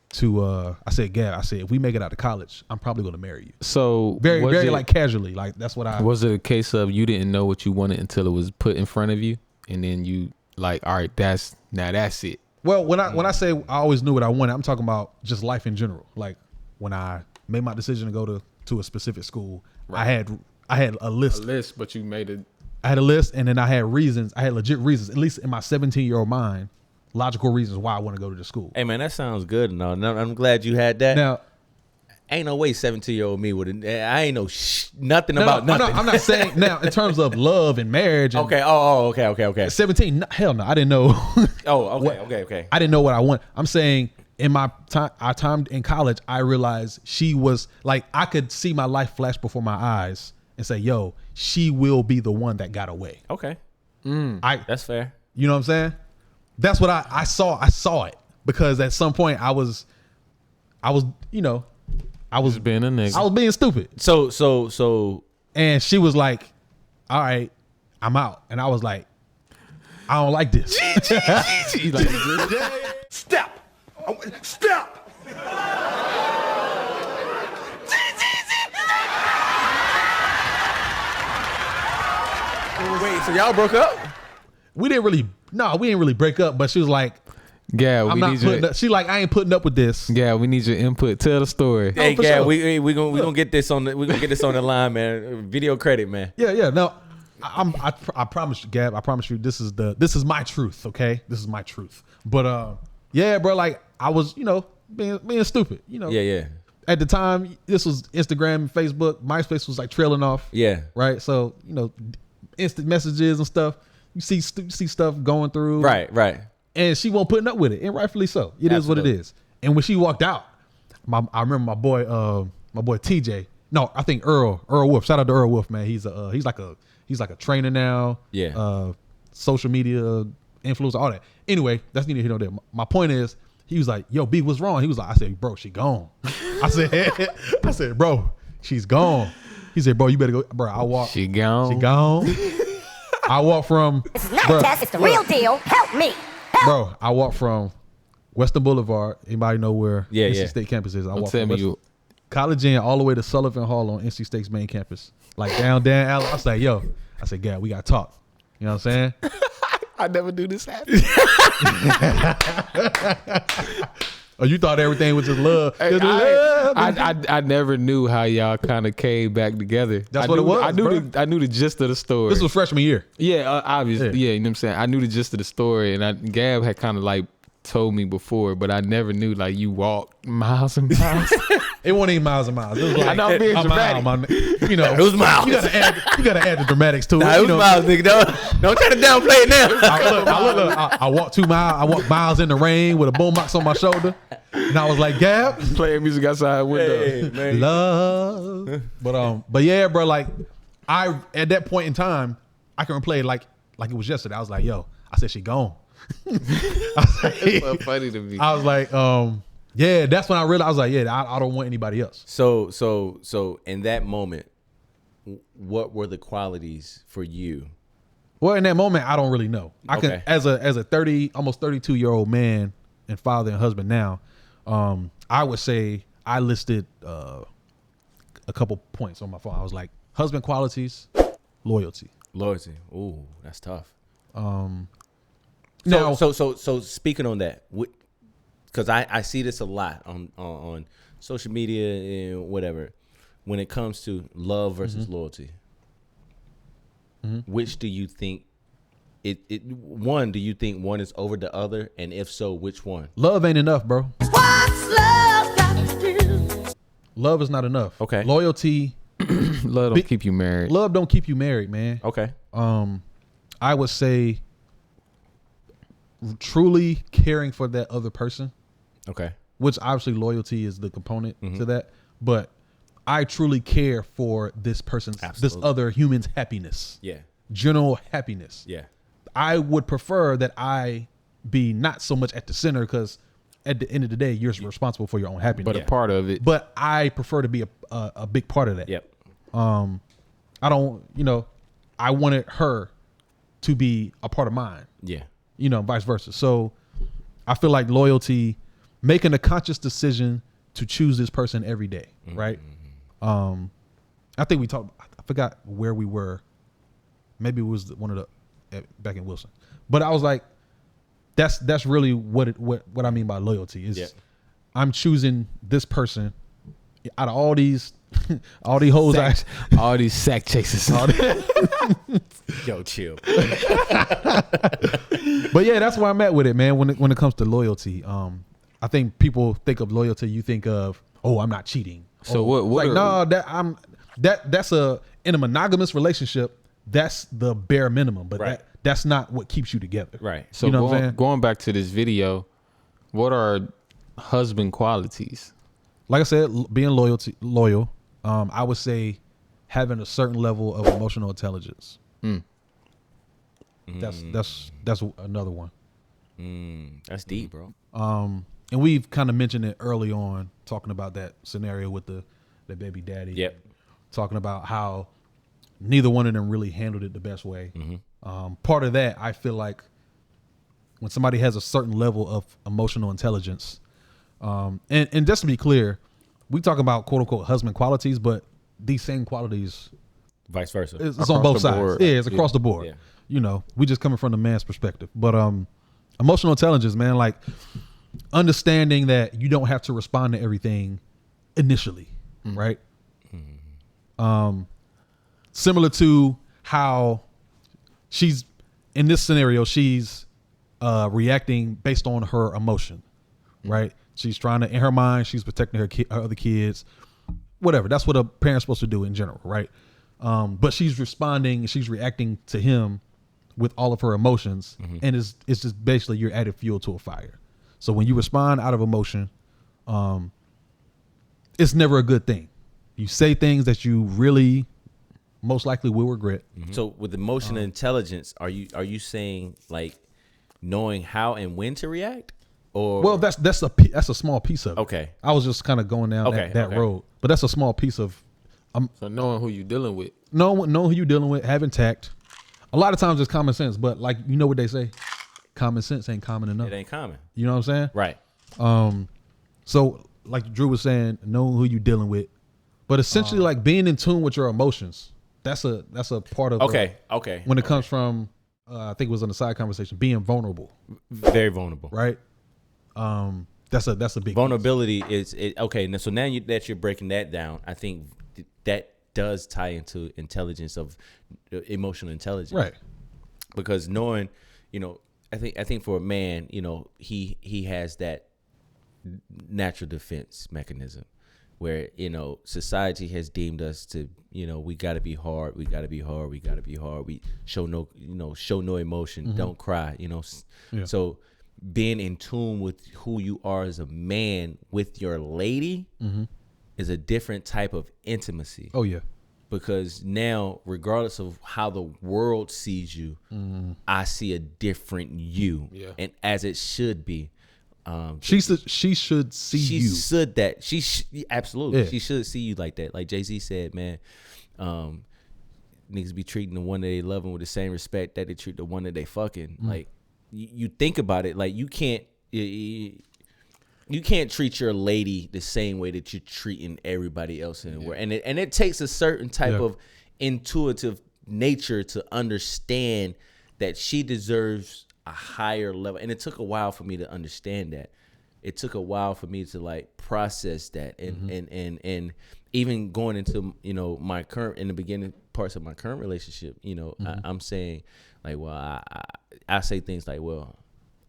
to I said, if we make it out of college, I'm probably going to marry you. So very like casually, like that's what I. Was it a case of you didn't know what you wanted until it was put in front of you, and then you like, all right, that's it. Well, when I say I always knew what I wanted, I'm talking about just life in general. Like when I made my decision to go to a specific school, right. I had a list. But you made it. I had a list, and then I had reasons. I had legit reasons, at least in my 17-year-old mind. Logical reasons why I want to go to the school. Hey man, that sounds good. No, I'm glad you had that. Now, ain't no way 17-year-old me would. I ain't know nothing about nothing. I'm not saying now in terms of love and marriage. And okay. Okay. 17. Hell no, I didn't know. Okay. I didn't know what I want. I'm saying in my time in college, I realized she was like I could see my life flash before my eyes and say, "Yo, she will be the one that got away." Okay. That's fair. You know what I'm saying? That's what I saw. I saw it because at some point I was being a nigga. I was being stupid. So and she was like, all right, I'm out. And I was like, I don't like this. Step. Wait, so y'all broke up? We didn't really break up, but she was like, yeah, she like, I ain't putting up with this. Yeah, we need your input. Tell the story. Hey, Gab, sure. we gonna get this on the line, man. Video credit, man. Yeah. No, I promise you, Gab. I promise you, this is my truth. Okay, this is my truth. But yeah, bro, like I was, being stupid. Yeah. At the time, this was Instagram, Facebook, MySpace was like trailing off. Yeah. Right. So instant messages and stuff. You see stuff going through. Right. And she won't putting up with it, and rightfully so. It is what it is. And when she walked out, I remember my boy TJ. No, I think Earl Wolf. Shout out to Earl Wolf, man. He's like a trainer now. Yeah. Social media influencer, all that. Anyway, that's neither here nor there. My point is, he was like, "Yo, B, what's wrong?" He was like, "I said, bro, she gone." I said, "Bro, she's gone." He said, "Bro, you better go, bro." I walk. She gone. I walk from. It's not a test. It's the real deal. Help me. Bro, I walk from Western Boulevard. Anybody know where NC State campus is? I walk from College Inn all the way to Sullivan Hall on NC State's main campus. Like down alley. I was like, "Yo," I said, "Gab, we got to talk." You know what I'm saying? I never knew this happened. Oh, you thought everything was just love. I never knew how y'all kind of came back together. That's what it was. I knew the gist of the story. This was freshman year. Yeah, obviously. Yeah, you know what I'm saying? I knew the gist of the story, and Gab had kind of like told me before, but I never knew like you walked miles and miles. It wasn't even miles and miles. It was like I know I'm being dramatic. You know, it was miles. You gotta add the dramatics to it. It was miles, nigga. Don't try to downplay it now. I walked 2 miles. I walked miles in the rain with a boombox on my shoulder, and I was like, Gab, playing music outside the window. Hey, man. Love. But yeah, bro. Like at that point in time, I can replay it like it was yesterday. I was like, yo, I said she gone. It's so funny to me. I was like, yeah, that's when I realized. I was like, yeah, I don't want anybody else. So in that moment, what were the qualities for you? Well, in that moment, I don't really know. I can, as a 30, almost 32-year-old man and father and husband now, I would say I listed a couple points on my phone. I was like, husband qualities, loyalty. Loyalty. Ooh, that's tough. Now, so speaking on that, because I see this a lot on social media and whatever, when it comes to love versus loyalty, which do you think one, do you think one is over the other, and if so, which one? Love ain't enough, bro. What's love got to do? Love is not enough. Okay. Loyalty. Love don't keep you married. Love don't keep you married, man. Okay. I would say truly caring for that other person. Okay. Which obviously loyalty is the component to that, but I truly care for this person's, this other human's happiness. Yeah. General happiness. Yeah. I would prefer that I be not so much at the center, because at the end of the day, you're responsible for your own happiness. But a part of it. But I prefer to be a big part of that. Yep. I don't, I wanted her to be a part of mine. Yeah. Vice versa. So I feel like loyalty, making a conscious decision to choose this person every day, right? I think we talked, I forgot where we were. Maybe it was one of the, back in Wilson. But I was like, that's really what I mean by loyalty is I'm choosing this person out of all these hoes, all these sack chases. Yo, chill. But yeah, that's where I'm at with it, man. When it comes to loyalty, I think people think of loyalty. You think of, I'm not cheating. So what? That's in a monogamous relationship. That's the bare minimum, but that's not what keeps you together. Right. So what I'm saying? Going back to this video, what are husband qualities? Like I said, being loyal. I would say having a certain level of emotional intelligence. That's another one. That's deep, bro. And we've kind of mentioned it early on, talking about that scenario with the baby daddy. Yep. Talking about how neither one of them really handled it the best way. Part of that, I feel like, when somebody has a certain level of emotional intelligence, and just to be clear, we talk about quote unquote husband qualities, but these same qualities, vice versa, it's on both sides. Board. Yeah, it's across the board. Yeah. We just coming from the man's perspective, but emotional intelligence, man, like understanding that you don't have to respond to everything initially, right? Similar to how she's in this scenario, she's reacting based on her emotion, right? She's trying to, in her mind, she's protecting her other kids, whatever. That's what a parent's supposed to do in general, right? But she's responding, she's reacting to him with all of her emotions, and it's just basically you're adding fuel to a fire. So when you respond out of emotion, it's never a good thing. You say things that you really most likely will regret. So with emotional intelligence, are you saying like knowing how and when to react? Or well, that's a small piece of it. Okay. I was just kind of going down that road, but that's a small piece of. So knowing who you're dealing with, knowing who you're dealing with, having tact. A lot of times it's common sense, but like what they say, common sense ain't common enough. It ain't common. You know what I'm saying? Right. So like Drew was saying, knowing who you're dealing with, but essentially like being in tune with your emotions. That's a part of okay. When it comes from I think it was on the side conversation, being vulnerable. Very vulnerable. Right. That's a big vulnerability piece. Okay. So now that you're breaking that down, I think that does tie into intelligence of emotional intelligence. Right. Because knowing, I think for a man, he has that natural defense mechanism where, society has deemed us to, we got to be hard. We got to be hard. We got to be hard. We show no emotion. Mm-hmm. Don't cry, Yeah. So being in tune with who you are as a man with your lady mm-hmm. is a different type of intimacy. Oh, yeah. Because now, regardless of how the world sees you, mm-hmm. I see a different you. Yeah. And as it should be. She should see you. She should that. Absolutely. Yeah. She should see you like that. Like Jay-Z said, man, niggas be treating the one that they loving with the same respect that they treat the one that they fucking. Mm. Like, you think about it, like you can't treat your lady the same way that you're treating everybody else in the world. And it takes a certain type of intuitive nature to understand that she deserves a higher level. And it took a while for me to understand that. It took a while for me to like process that. And mm-hmm. and even going into, my current, in the beginning parts of my current relationship, mm-hmm. I'm saying like, well, I say things like, well,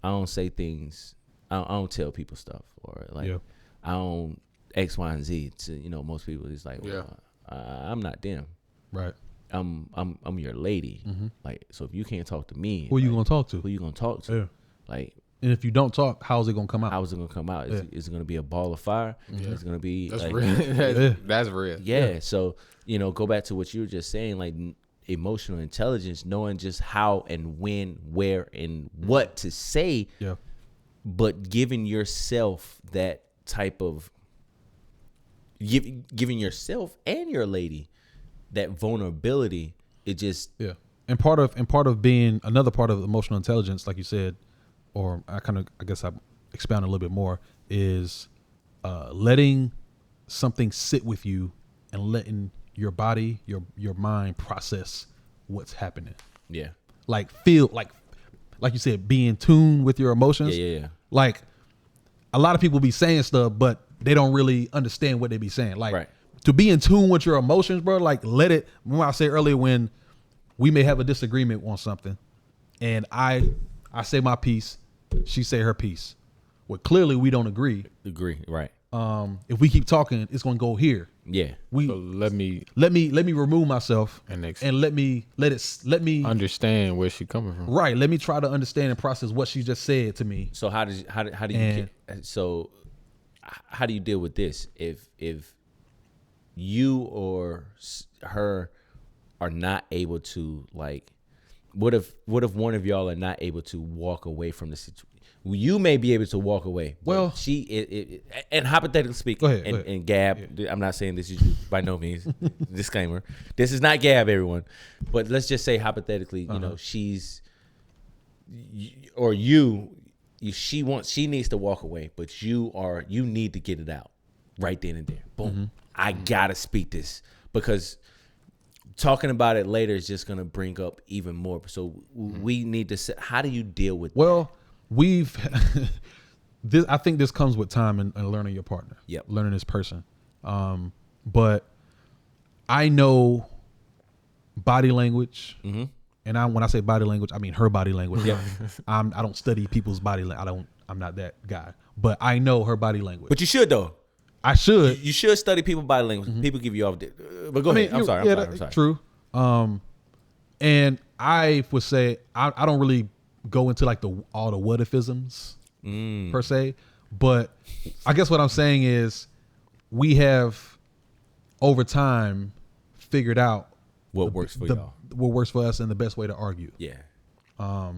I don't say things, I don't tell people stuff, or like I don't X, Y, and Z to, most people. It's like, well, I'm not them. Right. I'm your lady. Mm-hmm. Like, so if you can't talk to me, who you gonna talk to? Who you gonna talk to? Yeah. Like, and if you don't talk, how's it gonna come out? How is it gonna come out? Is it gonna be a ball of fire? Yeah. Is it gonna be that's like, real? That's real. Yeah. So go back to what you were just saying, like emotional intelligence, knowing just how and when, where, and what to say. Yeah. But giving yourself that type of giving yourself and your lady that vulnerability, it just and part of being another part of emotional intelligence, like you said, or I guess I expound a little bit more, is letting something sit with you and letting your body, your mind process what's happening. Yeah, like feel like you said, be in tune with your emotions. Yeah. Like a lot of people be saying stuff, but they don't really understand what they be saying. Like. Right. To be in tune with your emotions, bro, like let it. When I say earlier, when we may have a disagreement on something, and I say my piece, she say her piece. Well, clearly we don't agree. Right. If we keep talking, it's gonna go here. Yeah. So let me remove myself and let me understand where she coming from. Right. Let me try to understand and process what she just said to me. So how do you deal with this if you or her are not able to, like, what if one of y'all are not able to walk away from the situation? You may be able to walk away. Well, and hypothetically speaking, go ahead. And Gab, I'm not saying this is you by no means. Disclaimer: this is not Gab, everyone. But let's just say hypothetically, she's or you. She needs to walk away, but you need to get it out right then and there. Boom. Mm-hmm. I gotta speak this, because talking about it later is just gonna bring up even more. So we need to. How do you deal with? Well, I think this comes with time and learning your partner. Yep. Learning this person. But I know body language. Mm-hmm. And when I say body language, I mean her body language. Yeah. I don't study people's body language. I'm not that guy. But I know her body language. But you should, though. I should. You should study people's body language. Mm-hmm. People give you off. But go ahead. I'm sorry. True. And I would say I don't really go into like all the what ifisms per se. But I guess what I'm saying is we have over time figured out what works for y'all. What works for us and the best way to argue. Yeah.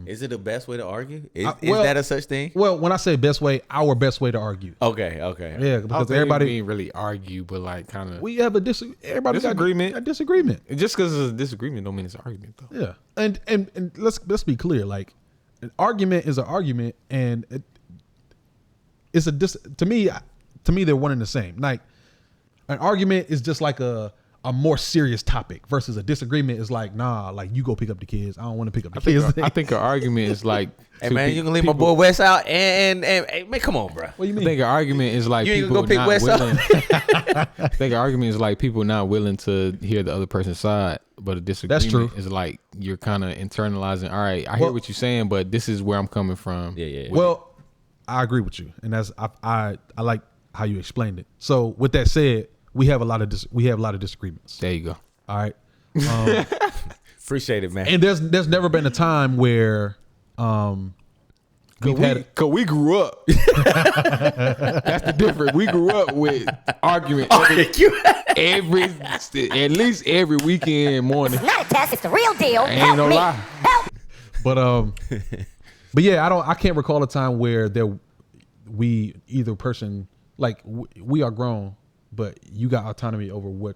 Is it the best way to argue? Is that a such thing? Well, when I say best way, our best way to argue. Okay. Yeah, because everybody didn't really argue, but like kind of we have a disagreement. A disagreement. Just because it's a disagreement don't mean it's an argument, though. Yeah, and let's be clear. Like, an argument is an argument, and to me they're one and the same. Like, an argument is just like a a more serious topic versus a disagreement is like, nah, like you go pick up the kids. I don't want to pick up the kids. I think an argument is like, hey man, you can leave my boy Wes out and man, come on, bro. What do you mean? I think an argument is like you ain't people gonna go pick not Wes willing. up. I think an argument is like people not willing to hear the other person's side, but a disagreement true. is like you're kind of internalizing. All right, I hear what you're saying, but this is where I'm coming from. Yeah. Well, I agree with you, and that's I like how you explained it. So with that said, we have a lot of disagreements. There you go. All right. Appreciate it, man. And there's never been a time where we grew up. That's the difference. We grew up with argument at least every weekend morning. Not a test, it's the real deal. Ain't no lie. Help. But yeah, I can't recall a time where either person, like we are grown, but you got autonomy over what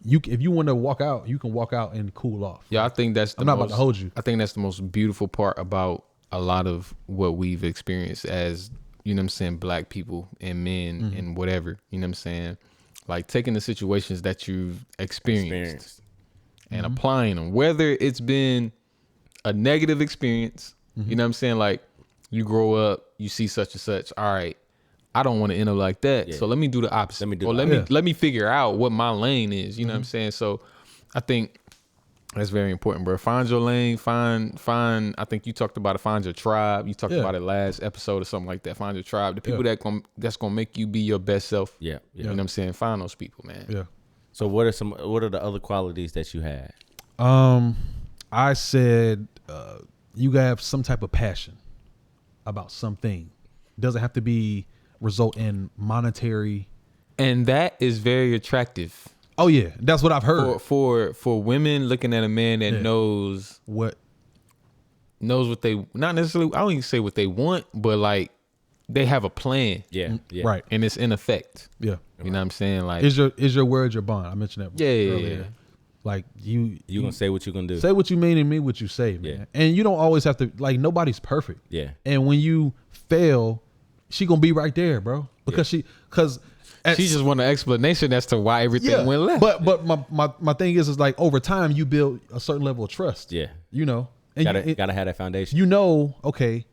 if you want to walk out, you can walk out and cool off. Yeah, I think that's I'm not about to hold you. I think that's the most beautiful part about a lot of what we've experienced as, you know what I'm saying, black people and men and whatever, you know what I'm saying? Like taking the situations that you've experienced. And applying them, whether it's been a negative experience, you know what I'm saying? Like you grow up, you see such and such. All right, I don't want to end up like that. Yeah. So let me do the opposite. Let me figure out what my lane is. You know what I'm saying? So I think that's very important, bro. Find your lane. Find. I think you talked about it. Find your tribe. You talked about it last episode or something like that. Find your tribe. The people that's gonna make you be your best self. Yeah. You know what I'm saying? Find those people, man. Yeah. So what are the other qualities that you had? I said you gotta have some type of passion about something. It doesn't have to result in monetary, and that is very attractive. Oh yeah, that's what I've heard. For women looking at a man that knows what they, not necessarily, I don't even say what they want, but like they have a plan. Yeah. Right. And it's in effect. Yeah. You know what I'm saying? Like is your word your bond? I mentioned that earlier. Yeah. Like you gonna say what you're gonna do. Say what you mean and mean what you say, man. Yeah. And you don't always have to, like, nobody's perfect. Yeah. And when you fail, she gonna be right there, bro. Because she just want an explanation as to why everything went left. But my thing is like over time you build a certain level of trust. Yeah. You know. And gotta have that foundation. You know, okay,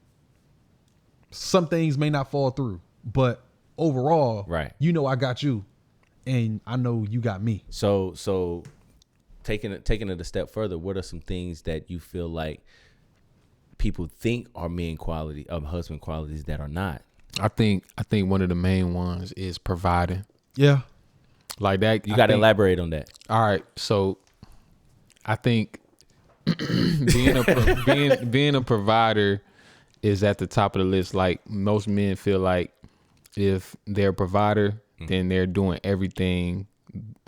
some things may not fall through, but overall, right, you know I got you and I know you got me. So taking it a step further, what are some things that you feel like people think are husband qualities that are not? I think one of the main ones is providing. Yeah. Like that. You got to elaborate on that. All right. So I think being a provider is at the top of the list. Like most men feel like if they're a provider, then they're doing everything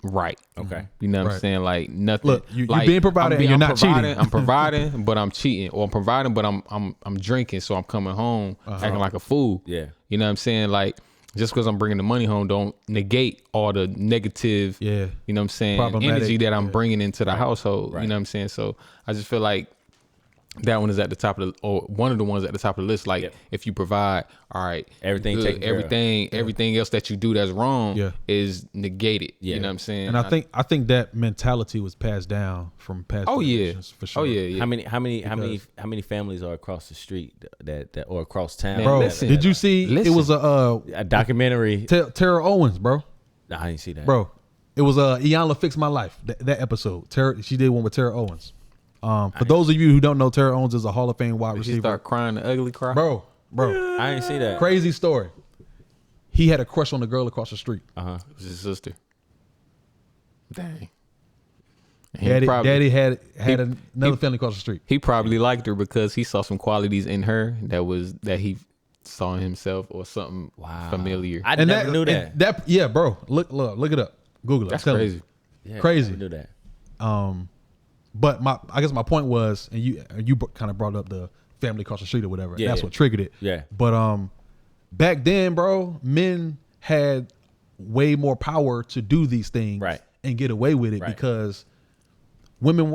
right. Okay. You know what I'm saying? Like nothing. Look, you're being provided and you're not cheating. I'm providing, but I'm cheating. Or I'm providing, but I'm drinking, so I'm coming home acting like a fool. Yeah. You know what I'm saying? Like just because I'm bringing the money home don't negate all the negative, you know what I'm saying, energy that I'm bringing into the household. Right. You know what I'm saying? So I just feel like that one is at the top of or one of the ones at the top of the list. Like if you provide, all right, everything else that you do that's wrong is negated. You know what I'm saying? And I think that mentality was passed down from past generations for sure. Oh yeah. How many families are across the street that or across town? Bro, did you see it was a documentary? Tara Owens, bro. No, I didn't see that. Bro, it was Iyanla Fix My Life. That episode. She did one with Tara Owens. For those of you who don't know, Tara Owens is a Hall of Fame wide receiver. She start crying the ugly cry? Bro. I didn't see that. Crazy story. He had a crush on the girl across the street. It was his sister. Dang. Daddy had another family across the street. He probably liked her because he saw some qualities in her that he saw in himself or something familiar. I never knew that. Yeah, bro. Look it up. Google it. That's crazy. Yeah, crazy. I never knew that. But I guess my point was, and you kind of brought up the family across the street or whatever. Yeah, that's what triggered it. Yeah. But back then, bro, men had way more power to do these things and get away with it because women,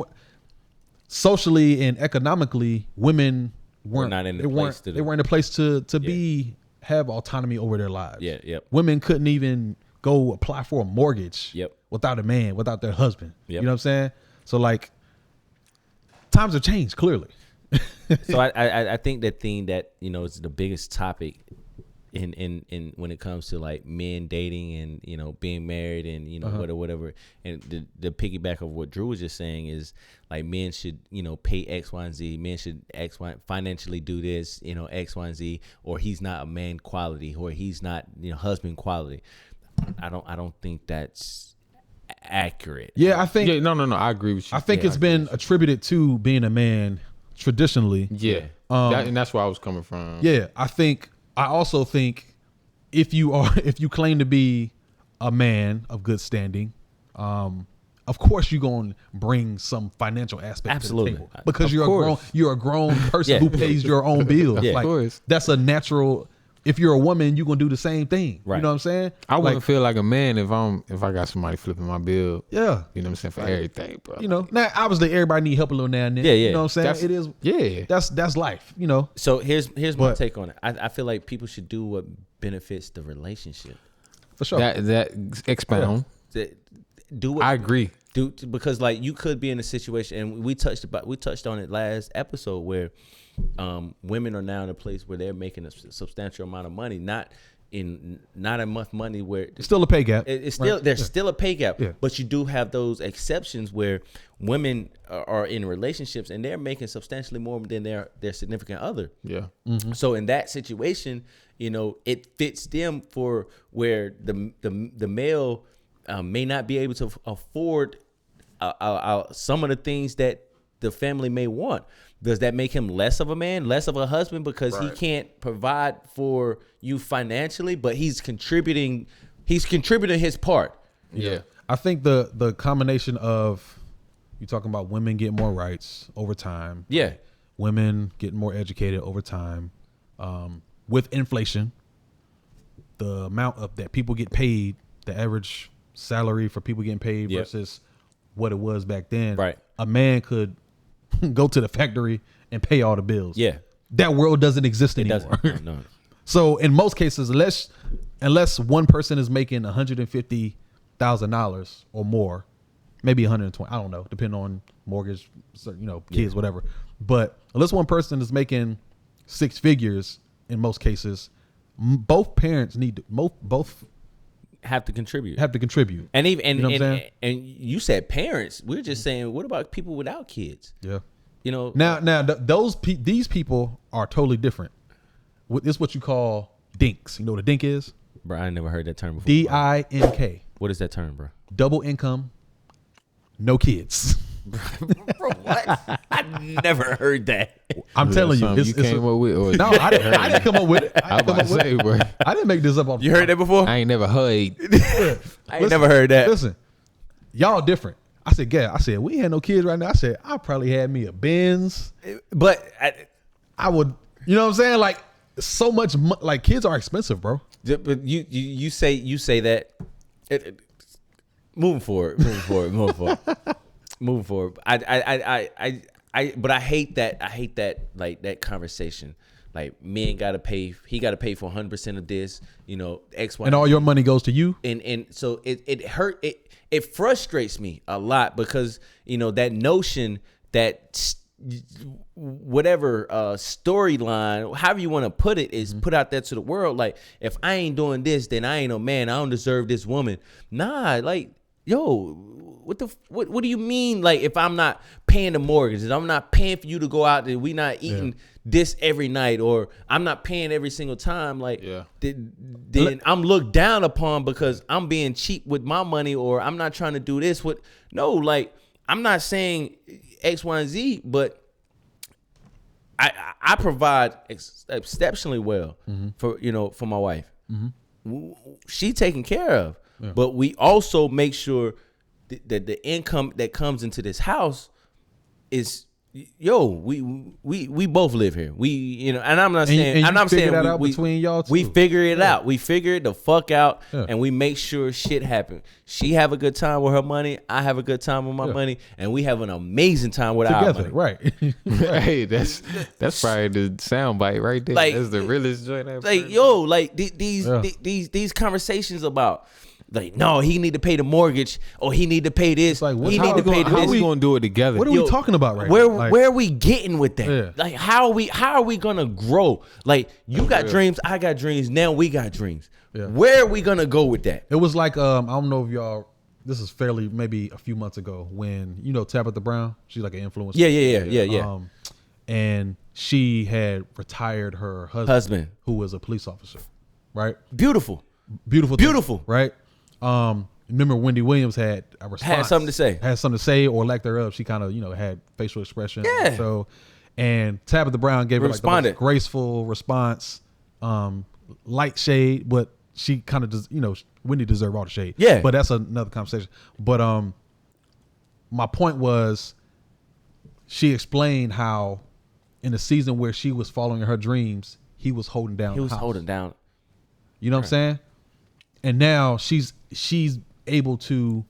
socially and economically, women weren't in a place to have autonomy over their lives. Yeah. Women couldn't even go apply for a mortgage. Yep. without a man, without their husband. Yep. You know what I'm saying? So like, times have changed clearly. So I think that thing that, you know, is the biggest topic in when it comes to like men dating and, you know, being married and, you know, whatever. And the piggyback of what Drew was just saying is like men should, you know, pay X, Y, and Z. Men should financially do this, you know, X, Y, and Z, or he's not a man quality, or he's not, you know, husband quality. I don't think that's accurate. Yeah, I think. Yeah, no. I agree with you. I think it's been attributed to being a man traditionally. Yeah, and that's where I was coming from. Yeah, I also think if you claim to be a man of good standing, of course you're gonna bring some financial aspect to the table because you're a grown person who pays your own bills. Yeah, like, of course. That's a natural. If you're a woman, you're gonna do the same thing. Right. You know what I'm saying? I wouldn't feel like a man if I got somebody flipping my bill. Yeah. You know what I'm saying? For everything, bro. You know, now obviously everybody need help a little now and then. Yeah. You know what I'm saying? It is. Yeah. That's life. You know. So here's my take on it. I feel like people should do what benefits the relationship. For sure. That expound. Do what I agree. Because like you could be in a situation, and we touched on it last episode, where women are now in a place where they're making a substantial amount of money, not enough money where it's still a pay gap. It's still right? There's still a pay gap, yeah. But you do have those exceptions where women are in relationships and they're making substantially more than their significant other. Yeah. Mm-hmm. So in that situation, you know, it fits them for where the male may not be able to afford some of the things that the family may want. Does that make him less of a man, less of a husband because he can't provide for you financially, but he's contributing his part? Yeah. I think the combination of you talking about women getting more rights over time. Yeah. Women getting more educated over time. With inflation, the amount of that people get paid, the average salary for people getting paid versus what it was back then. Right. A man could go to the factory and pay all the bills. Yeah. That world doesn't exist anymore. No. So in most cases, unless one person is making $150,000 or more, maybe 120, I don't know, depending on mortgage, you know, kids, whatever. But unless one person is making six figures, in most cases, both parents need to, both have to contribute. And even you know and you said parents. We're just saying, what about people without kids? Yeah. You know. Now these people are totally different. This is what you call dinks. You know what a dink is? Bro, I never heard that term before. DINK. What is that term, bro? Double income, no kids. Bro, what? I never heard that. I'm telling you, you came up with. Or no, I didn't come up with it. I didn't make this up. You heard that before? I ain't never heard. I ain't never heard that. Listen, y'all different. I said, we ain't had no kids right now. I said, I probably had me a Benz, but I would, you know what I'm saying? Like so much, like kids are expensive, bro. But you say that. Moving forward. But I hate that like that conversation. Like men gotta pay. He gotta pay for 100% of this. You know, X, Y, and all your money goes to you. And so it frustrates me a lot because, you know, that notion that whatever storyline, however you want to put it, is put out there to the world. Like, if I ain't doing this, then I ain't no man. I don't deserve this woman. Nah, like, yo, what do you mean? Like, if I'm not paying the mortgages, I'm not paying for you to go out there, we not eating this every night, or I'm not paying every single time, like, then I'm looked down upon because I'm being cheap with my money, or I'm not trying to do this with. No, like, I'm not saying X, Y, and Z, but I provide exceptionally well for my wife. She taken care of, but we also make sure that the income that comes into this house is, we both live here. And I'm not saying between y'all two. We figure it out. We figure it the fuck out, and we make sure shit happen. She have a good time with her money. I have a good time with my money, and we have an amazing time with our money. Right. Hey, that's probably the sound bite right there. Like, that's the realest joint ever. Like, these conversations about, Like, no, he need to pay the mortgage, or he need to pay this. Like, he need to pay this. How we gonna do it together? What are we talking about right now? Like, where are we getting with that? Yeah. Like, how are we gonna grow? Like, you got dreams, I got dreams. Now we got dreams. Yeah. Where are we gonna go with that? It was like I don't know if y'all. This is fairly maybe a few months ago when Tabitha Brown. She's like an influencer. Yeah. And she had retired her husband, who was a police officer, right? Beautiful, right? Remember Wendy Williams had a response, had something to say, or lack thereof. She kind of had facial expression. Yeah. So, and Tabitha Brown gave her like the most graceful response, light shade, but she kind of just Wendy deserved all the shade. Yeah. But that's another conversation. But my point was, she explained how in the season where she was following her dreams, he was holding down. He was holding down. You know what I'm saying? And now she's able to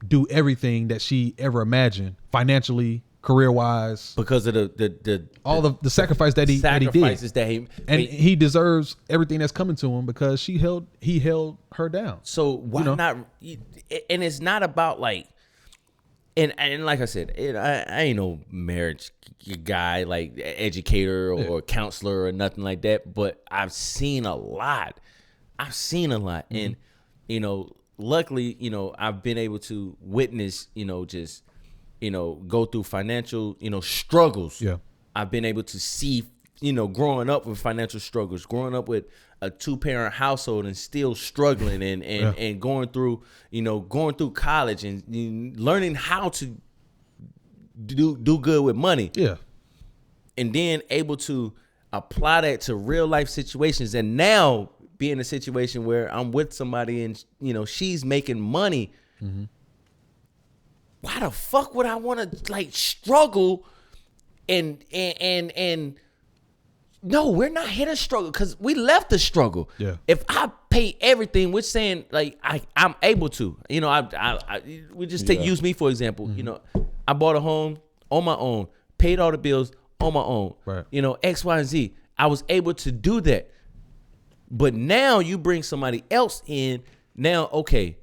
do everything that she ever imagined, financially, career wise, because of the sacrifice that he did. And he deserves everything that's coming to him because he held her down. So why not? And it's not about like, and like I said, I ain't no marriage guy, like educator or counselor or nothing like that. But I've seen a lot. And luckily, I've been able to witness, just go through financial, struggles. Yeah. I've been able to see, growing up with financial struggles, growing up with a 2-parent household and still struggling and going through college and learning how to do good with money. Yeah. And then able to apply that to real life situations, and now be in a situation where I'm with somebody and she's making money. Mm-hmm. Why the fuck would I want to like struggle and no, we're not here to struggle because we left the struggle. Yeah. If I pay everything, we're saying like I'm able to. We just use me for example. Mm-hmm. I bought a home on my own, paid all the bills on my own. Right. X, Y, and Z. I was able to do that. But now you bring somebody else in. Now, okay,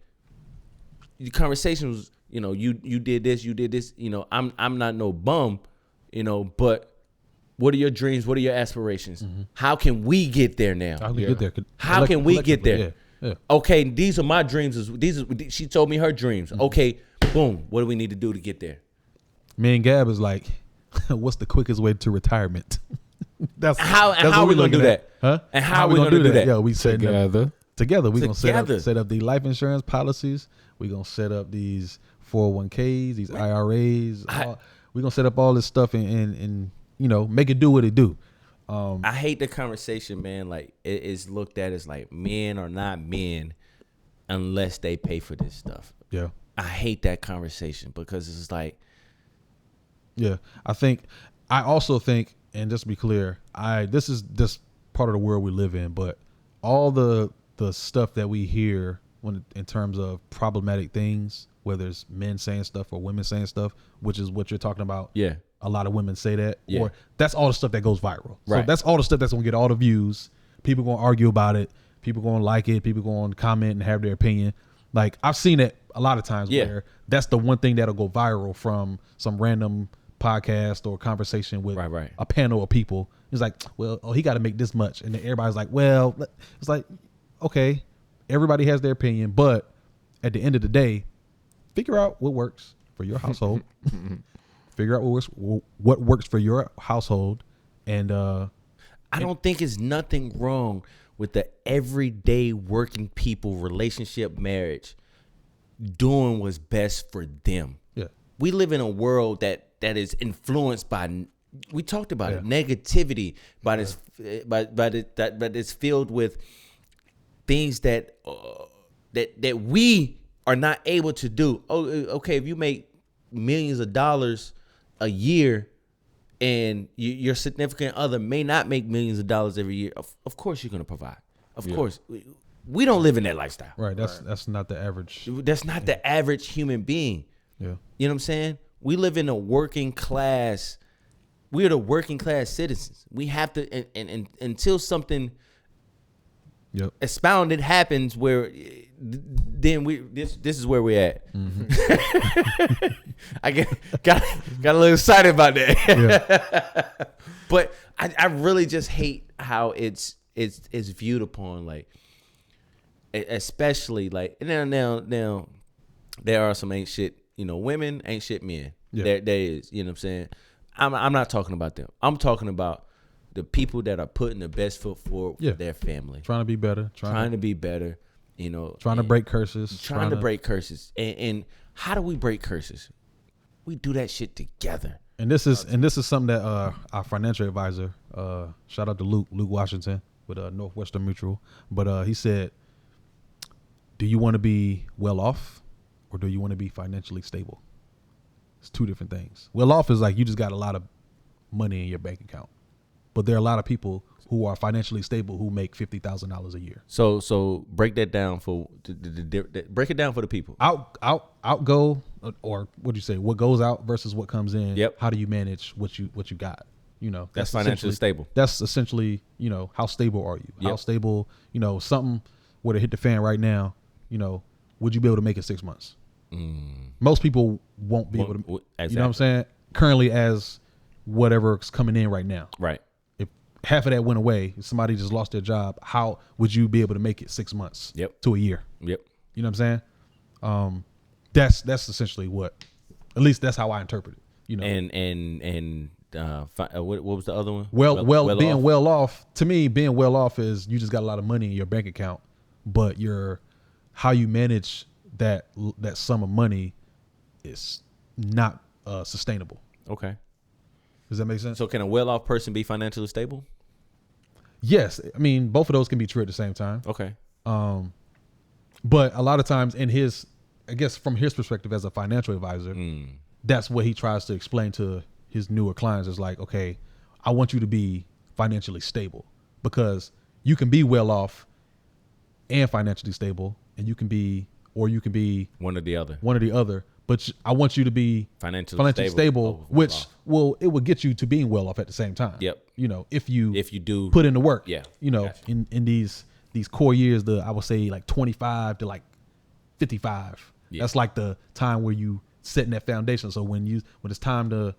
the conversation was, you did this, you did this. I'm not no bum, but what are your dreams? What are your aspirations? Mm-hmm. How can we get there now? How can we get there? Yeah. Okay, these are my dreams. She told me her dreams. Mm-hmm. Okay, boom. What do we need to do to get there? Me and Gab is like, what's the quickest way to retirement? That's how are we gonna do that? Huh? And how are we gonna do that? Yeah, we set together. We're gonna set up the life insurance policies. We're gonna set up these 401ks, these IRAs. We're gonna set up all this stuff and make it do what it do. I hate the conversation, man. Like it is looked at as like men are not men unless they pay for this stuff. Yeah. I hate that conversation because it's like, yeah, I also think, and just to be clear, this is this part of the world we live in, but all the stuff that we hear in terms of problematic things, whether it's men saying stuff or women saying stuff, which is what you're talking about. Yeah. A lot of women say that, or that's all the stuff that goes viral. Right. So that's all the stuff that's gonna get all the views. People gonna argue about it. People gonna like it. People gonna comment and have their opinion. Like I've seen it a lot of times where that's the one thing that'll go viral from some random podcast or conversation with a panel of people. It's like, well, he got to make this much, and then everybody's like, well, it's like, okay, everybody has their opinion, but at the end of the day, figure out what works for your household. Figure out what works for your household, and I don't think it's nothing wrong with the everyday working people relationship marriage doing what's best for them. Yeah, we live in a world that is influenced by, we talked about it, negativity, but it's filled with things that we are not able to do. Oh, okay, if you make millions of dollars a year and your significant other may not make millions of dollars every year, of course you're going to provide. Of course. We don't live in that lifestyle. Right. That's not the average. That's not the average human being. Yeah. You know what I'm saying? We live in a working class. We are the working class citizens. We have to, and until something Yep. Expounded happens where then this is where we're at. Mm-hmm. I got a little excited about that. Yeah. But I really just hate how it's viewed upon, like, especially like now there are some ain't shit, women ain't shit men. Yeah. There is, you know what I'm saying? I'm not talking about them. I'm talking about the people that are putting the best foot forward for their family. Trying to be better. Trying to be better, Trying to break curses. Trying to break curses. And how do we break curses? We do that shit together. And this is something that our financial advisor, shout out to Luke Washington with Northwestern Mutual, but he said, do you want to be well off or do you want to be financially stable? It's two different things. Well off is like you just got a lot of money in your bank account. But there are a lot of people who are financially stable who make $50,000 a year. So break that down break it down for the people. Outgo, or what do you say? What goes out versus what comes in. Yep. How do you manage what you got? That's financially stable. That's essentially, how stable are you? Yep. How stable, something were to hit the fan right now, would you be able to make it 6 months? Most people won't be able to. Exactly. You know what I'm saying? Currently, as whatever's coming in right now. Right. If half of that went away, if somebody just lost their job, how would you be able to make it 6 months to a year? Yep. You know what I'm saying? That's essentially what, at least that's how I interpret it. And what was the other one? Being well off, to me, being well off is you just got a lot of money in your bank account, but how you manage that sum of money is not sustainable. Okay. Does that make sense? So can a well-off person be financially stable? Yes. I mean, both of those can be true at the same time. Okay. But a lot of times I guess from his perspective as a financial advisor, that's what he tries to explain to his newer clients is like, okay, I want you to be financially stable because you can be well off and financially stable, and you can be one or the other. But I want you to be financially stable, which it will get you to being well off at the same time. Yep. If you do put in the work. Yeah. Gotcha. in these core years, I would say like 25 to like 55. Yeah. That's like the time where you setting that foundation. So when it's time to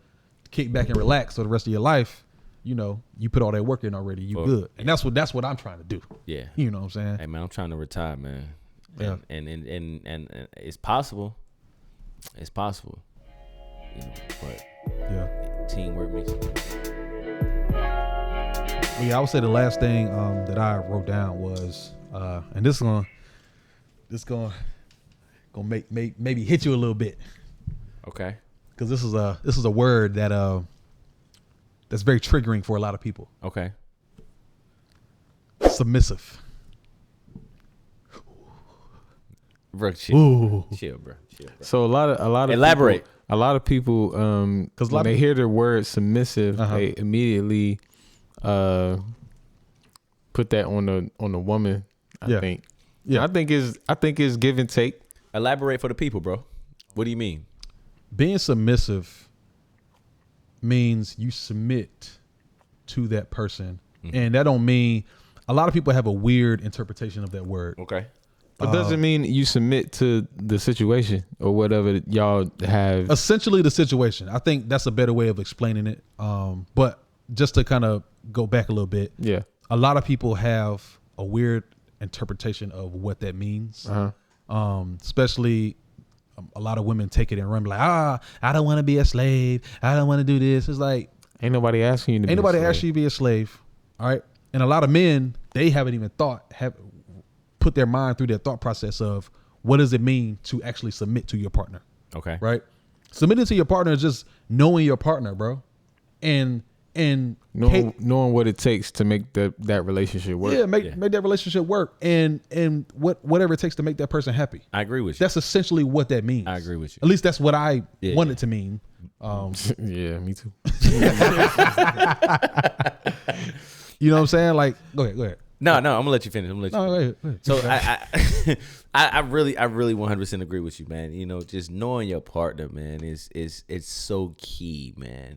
kick back and relax for the rest of your life, you put all that work in already. You good. And that's what I'm trying to do. Yeah. You know what I'm saying? Hey man, I'm trying to retire, man. Yeah. And it's possible. It's possible. But teamwork makes it. Well, I would say the last thing that I wrote down was, and this is gonna make maybe hit you a little bit. Okay. Because this is a word that that's very triggering for a lot of people. Okay. Submissive. Bro, chill, bro. So a lot of elaborate. A lot of people, because when they hear the word submissive, they immediately put that on the woman. I think. Yeah, I think it's give and take. Elaborate for the people, bro. What do you mean? Being submissive means you submit to that person, and that don't mean. A lot of people have a weird interpretation of that word. Okay. It doesn't mean you submit to the situation or whatever y'all have. Essentially the situation. I think that's a better way of explaining it. But just to kind of go back a little bit. Yeah. A lot of people have a weird interpretation of what that means. Especially a lot of women take it and run like, I don't want to be a slave. I don't want to do this. It's like. Ain't nobody asking you to be a slave. Ain't nobody asking you to be a slave. All right. And a lot of men, they haven't even put their mind through their thought process of what does it mean to actually submit to your partner. Okay. Right? Submitting to your partner is just knowing your partner, bro. And knowing what it takes to make that relationship work. Yeah, make that relationship work. And whatever it takes to make that person happy. I agree with you. That's essentially what that means. I agree with you. At least that's what I wanted to mean. Yeah, me too. You know what I'm saying? Like, go ahead. No, I'm gonna let you finish. Go ahead. So I really 100% agree with you, man. Just knowing your partner, man, is so key, man.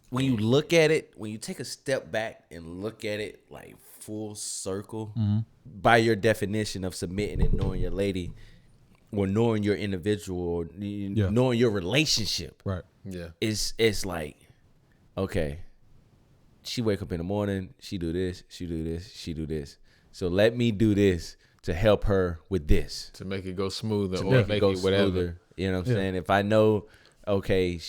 When you look at it, when you take a step back and look at it like full circle, by your definition of submitting and knowing your lady, or knowing your individual, or knowing your relationship, right? Yeah, it's like, okay, she wake up in the morning, she do this, she do this, she do this. So let me do this to help her with this, to make it go smoother, to or make make it go it whatever. smoother. You know what I'm saying? If I know, okay,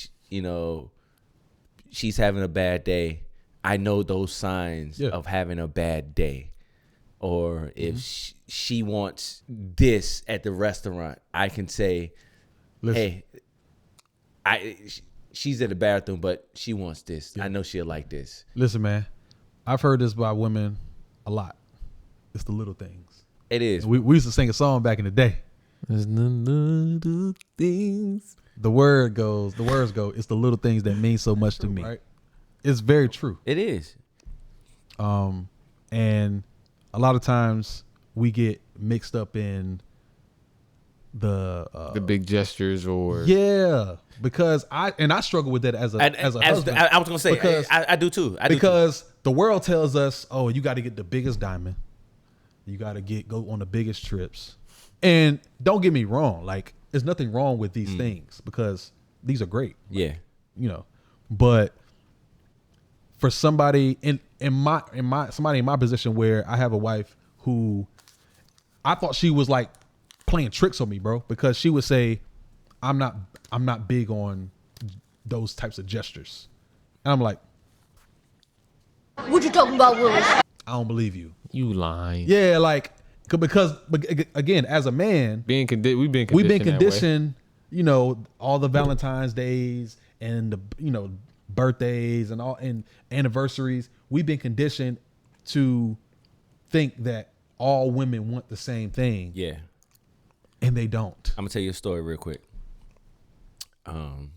she's having a bad day, I know those signs of having a bad day. Or if she wants this at the restaurant, I can say, hey, she's at the bathroom, but she wants this. I know she'll like this. Listen, man, I've heard this by women a lot. It's the little things. It is. We used to sing a song back in the day. It's the little things. The words go, it's the little things that mean so much to me. Right? It's very true. It is. And a lot of times we get mixed up in the big gestures, or because I struggle with that as a husband. I was gonna say, because I do too. Because the world tells us, oh, you got to get the biggest diamond, you got to go on the biggest trips, and don't get me wrong, like there's nothing wrong with these things because these are great. Yeah, but for somebody in my position where I have a wife who I thought she was like playing tricks on me, bro, because she would say, I'm not big on those types of gestures. And I'm like, What you talking about, Willis? I don't believe you. You lying. Yeah, like because again, as a man, we've been conditioned, all the Valentine's days and the birthdays and all and anniversaries, we've been conditioned to think that all women want the same thing. Yeah. And they don't. I'm gonna tell you a story real quick. Don't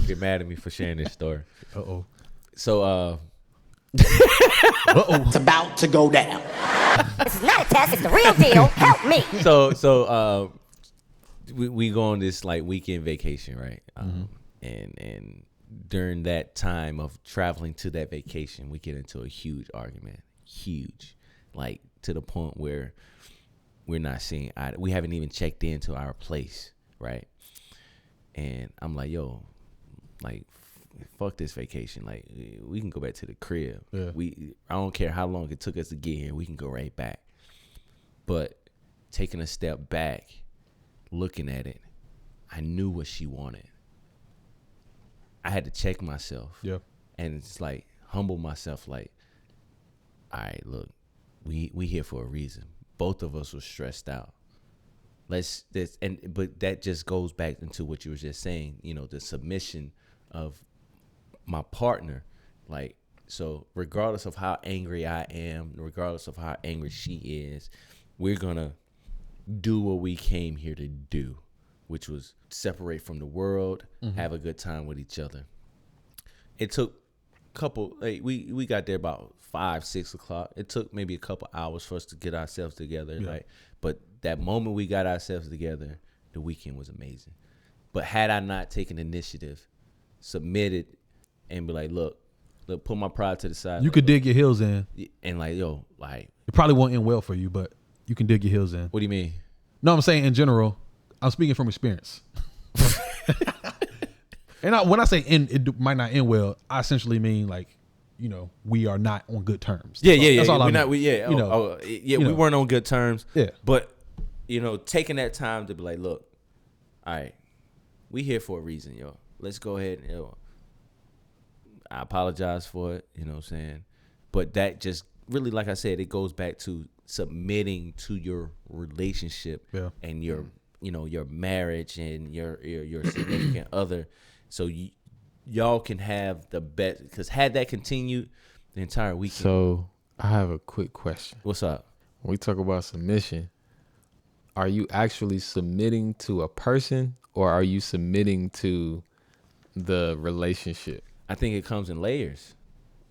get mad at me for sharing this story. Uh-oh. So It's about to go down. This is not a test, it's the real deal. Help me. So we go on this like weekend vacation, right? And during that time of traveling to that vacation, we get into a huge argument. Huge. Like to the point where we're not seeing we haven't even checked into our place, right? And I'm like, yo, like fuck this vacation. Like we can go back to the crib. Yeah. I don't care how long it took us to get here. We can go right back. But taking a step back, looking at it, I knew what she wanted. I had to check myself. Yeah. And it's like humble myself. Like, all right, look, we here for a reason. Both of us were stressed out. But that just goes back into what you were just saying. The submission of my partner. Like, so regardless of how angry I am, regardless of how angry she is, we're gonna do what we came here to do, which was separate from the world, have a good time with each other. It took we got there about 5-6 o'clock. It took maybe a couple hours for us to get ourselves together, right? But that moment we got ourselves together, the weekend was amazing. But had I not taken initiative, submitted, and be like, look, put my pride to the side. You could dig your heels in. And like, yo, like. It probably won't end well for you, but you can dig your heels in. What do you mean? No, I'm saying in general. I'm speaking from experience. And when I say it might not end well, I essentially mean like, we are not on good terms. That's all I mean. We weren't on good terms. Yeah. But, taking that time to be like, look, all right, we here for a reason, yo. Let's go ahead and, I apologize for it, you know what I'm saying? But that just really, like I said, it goes back to submitting to your relationship and your marriage and your significant other. So y'all can have the best, because had that continued the entire weekend. So I have a quick question. What's up? When we talk about submission, are you actually submitting to a person or are you submitting to the relationship? I think it comes in layers.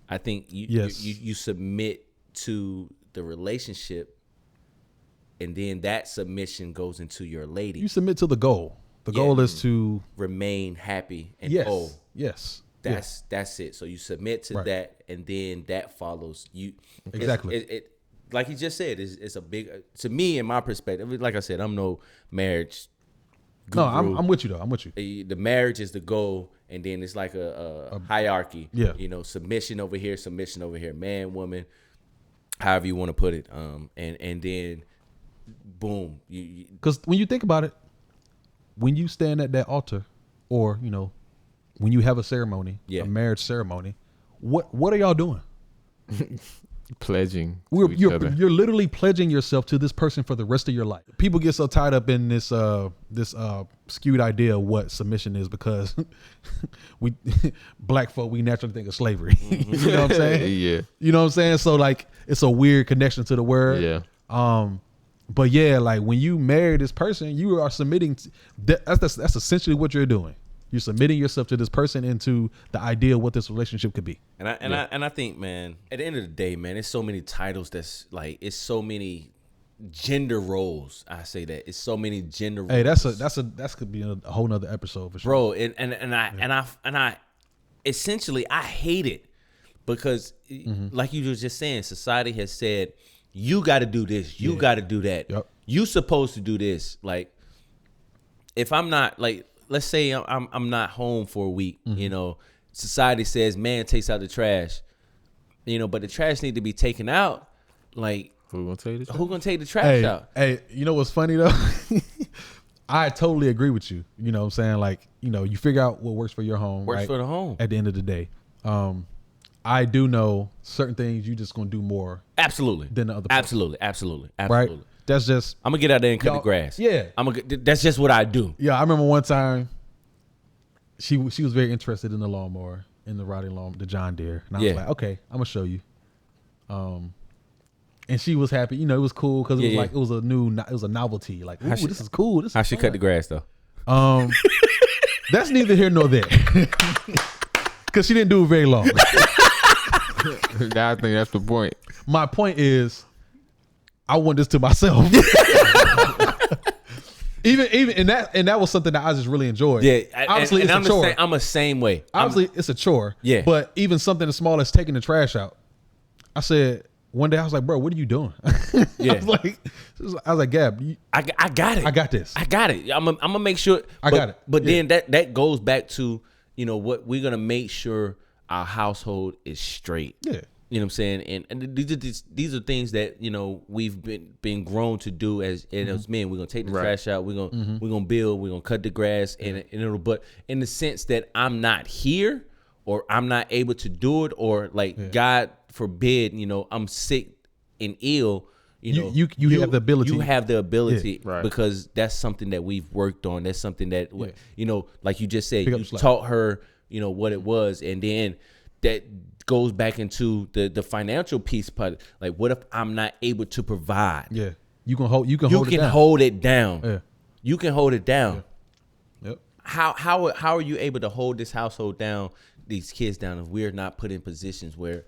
I think you submit to the relationship, and then that submission goes into your lady. You submit to the goal. The goal is to remain happy and yes, whole. Yes. That's it. So you submit to that, and then that follows you. Exactly. It like he just said, it's a big, to me, in my perspective. Like I said, I'm no marriage guru. No, I'm with you though. I'm with you. The marriage is the goal, and then it's like a hierarchy. Yeah. You know, submission over here, man, woman, however you want to put it. And then boom. Because when you think about it, when you stand at that altar, or you know, when you have a ceremony, a marriage ceremony, what are y'all doing? Pledging. You're literally pledging yourself to this person for the rest of your life. People get so tied up in this skewed idea of what submission is because we black folk, we naturally think of slavery. You know what I'm saying? Yeah. You know what I'm saying? So like it's a weird connection to the word. Yeah. But yeah, like when you marry this person, you are submitting. That's essentially what you're doing. You're submitting yourself to this person into the idea of what this relationship could be. And I think, man, at the end of the day, man, it's so many titles that's like, it's so many gender roles. I say that it's so many gender roles. Hey, that could be a whole nother episode for sure, bro. And I essentially I hate it because, like you were just saying, society has said you got to do this, you got to do that, you supposed to do this. Like, if I'm not like. Let's say I'm not home for a week, you know, society says man takes out the trash, you know, but the trash need to be taken out. Like, who gonna take the trash out? Hey, you know what's funny though? I totally agree with you. You know what I'm saying? Like, you know, you figure out what works for your home. Works for the home. At the end of the day. I do know certain things you just gonna do more. Absolutely. Than the other person. Absolutely. Right? That's just, I'm gonna get out there and cut the grass. Yeah. That's just what I do. Yeah, I remember one time she was very interested in the lawnmower, in the riding lawn, the John Deere. And I was like, okay, I'm gonna show you. And she was happy. You know, it was cool because it was like it was a novelty. Like, ooh, this is cool. This is how she cut the grass though? That's neither here nor there. Because she didn't do it very long. I think that's the point. My point is, I want this to myself. even and that was something that I just really enjoyed. Yeah, obviously it's a chore. I'm the same way. Obviously it's a chore. Yeah, but even something as small as taking the trash out. I said one day I was like, bro, what are you doing? Yeah, I was like, Gab, I got it. I got this. I got it. I'm gonna make sure. I got it. But then that goes back to, you know, what we're gonna make sure our household is straight. Yeah. You know what I'm saying? And these are things that, you know, we've been grown to do as men. We're gonna take the trash out. We're gonna build. We're gonna cut the grass. And it'll. But in the sense that I'm not here, or I'm not able to do it, or like God forbid, you know, I'm sick and ill. You have the ability. You have the ability because that's something that we've worked on. That's something that you know, like you just said, you taught her, you know, what it was, and then that goes back into the financial piece part. Like, what if I'm not able to provide? Yeah, you can hold it down. Yeah, you can hold it down. Yeah. Yep. How are you able to hold this household down, these kids down, if we're not put in positions where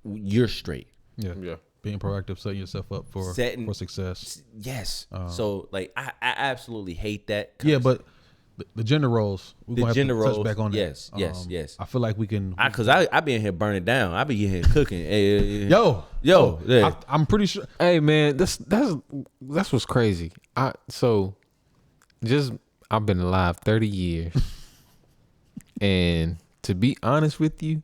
you're straight? Yeah. Being proactive, setting yourself up for success. Yes. So like I absolutely hate that. Yeah, but the gender roles, we're going to have to touch back on that. Yes. I feel like we can. Because I be in here burning down. I be in here cooking. Yo. Yeah. I'm pretty sure. Hey, man, that's what's crazy. I've been alive 30 years. And to be honest with you,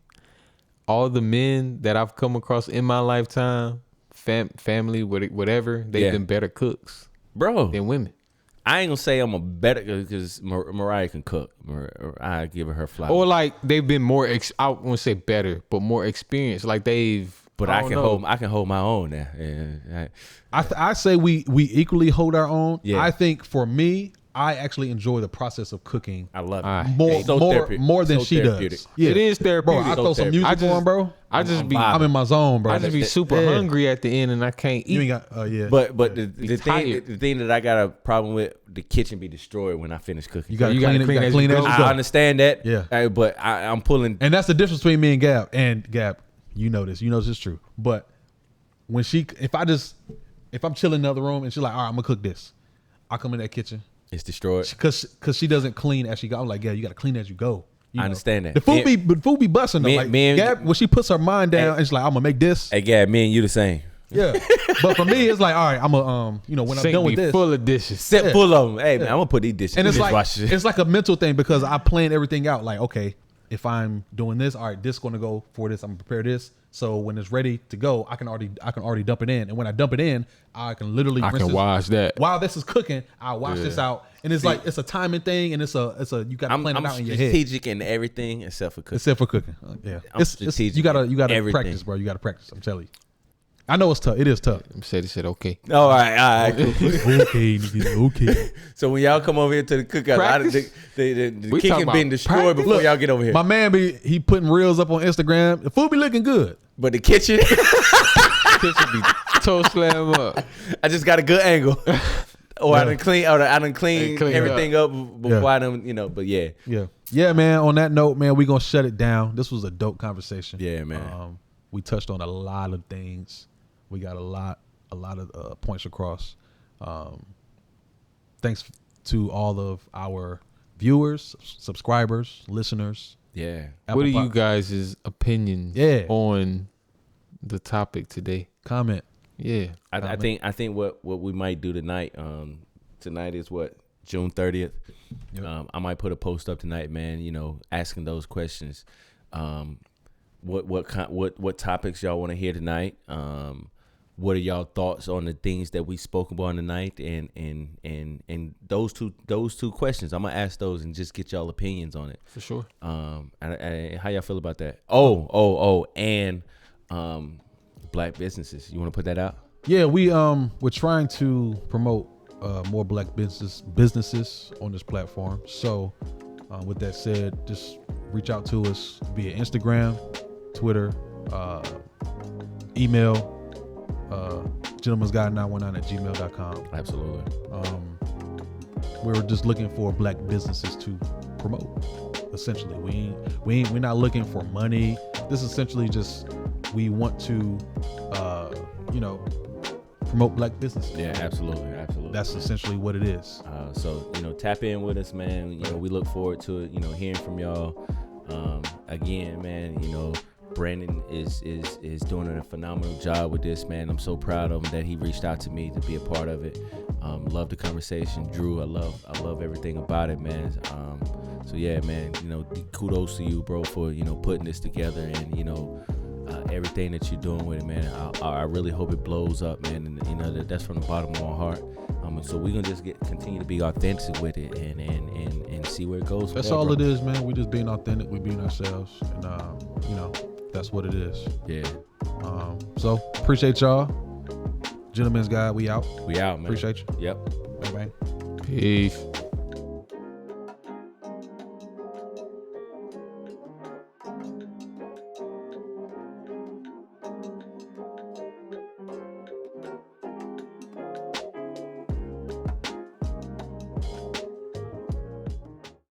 all the men that I've come across in my lifetime, family, whatever, they've been better cooks, bro, than women. I ain't gonna say I'm a better, because Mariah can cook. I give her flowers. Or like they've been more. I won't say better, but more experienced. Like they've. But I can hold my own now. Yeah. I say we equally hold our own. Yeah. I think for me, I actually enjoy the process of cooking. I love it. More than she does. Yeah. It is therapeutic. Bro, I throw some music on, bro. I'm in my zone, bro. I just be super hungry at the end and I can't eat. You ain't got, But the thing that I got a problem with, the kitchen be destroyed when I finish cooking. You got to clean it. I understand that. Yeah. But I'm pulling. And that's the difference between me and Gab. And Gab, you know this. You know this is true. But when if I'm chilling in the other room and she's like, all right, I'm going to cook this. I come in that kitchen. It's destroyed. Because she doesn't clean as she go. I'm like, yeah, you got to clean as you go. I understand that. The food be busting though. Like Gab, when she puts her mind down, and she's like, I'm gonna make this. Hey, Gab, me and you the same. Yeah, but for me, it's like, all right, I'm a, when I'm done with this, full of dishes, set full of them. Hey, man, I'm gonna put these dishes. And in it's dishwasher. like it's like a mental thing because I plan everything out. Like, okay, if I'm doing this, all right, this is gonna go for this. I'm gonna prepare this. So when it's ready to go, I can already dump it in. And when I dump it in, I can literally wash that. While this is cooking, I'll wash this out. And it's like it's a timing thing, and it's a you got to plan it out in your head. I'm strategic in everything except for cooking. Except for cooking, yeah. I'm strategic. You gotta everything. practice, bro. You gotta practice. I'm telling you. I know it's tough. It is tough. Said okay. All right, cool. Okay, nigga, okay. So when y'all come over here to the cookout, the kitchen been destroyed before y'all get over here. My man he putting reels up on Instagram. The food be looking good, but the kitchen be toe slam up. I just got a good angle. I done clean everything up before I done, but yeah. Yeah, man. On that note, man, we gonna shut it down. This was a dope conversation. Yeah, man. We touched on a lot of things. We got a lot of points across. Thanks to all of our viewers, subscribers, listeners. Yeah. What are you guys' opinions on the topic today? Comment. Yeah. I think what we might do tonight, tonight is June 30th. Yep. I might put a post up tonight, man, asking those questions. What topics y'all want to hear tonight? What are y'all thoughts on the things that we spoke about tonight? And those two questions, I'm gonna ask those and just get y'all opinions on it. For sure. How y'all feel about that? And black businesses. You want to put that out? Yeah, we're trying to promote more black businesses on this platform. So, with that said, just reach out to us via Instagram, Twitter, email. gentleman'sguide919@gmail.com. Absolutely. We're just looking for black businesses to promote. Essentially, we're not looking for money. This is essentially just we want to, promote black businesses. Yeah, absolutely. That's essentially what it is. So tap in with us, man. We look forward to it. Hearing from y'all. Again, man. Brandon is doing a phenomenal job with this, man. I'm so proud of him that he reached out to me to be a part of it. Love the conversation, Drew. I love everything about it, man. So yeah, man. Kudos to you, bro, for putting this together and everything that you're doing with it, man. I really hope it blows up, man. And that's from the bottom of my heart. So we're gonna just continue to be authentic with it and see where it goes. That's all it is, man. We just being authentic. We being ourselves, and that's what it is. Yeah. So appreciate y'all. Gentleman's Guide, we out. We out, man. Appreciate you. Yep. Bang bang. Peace.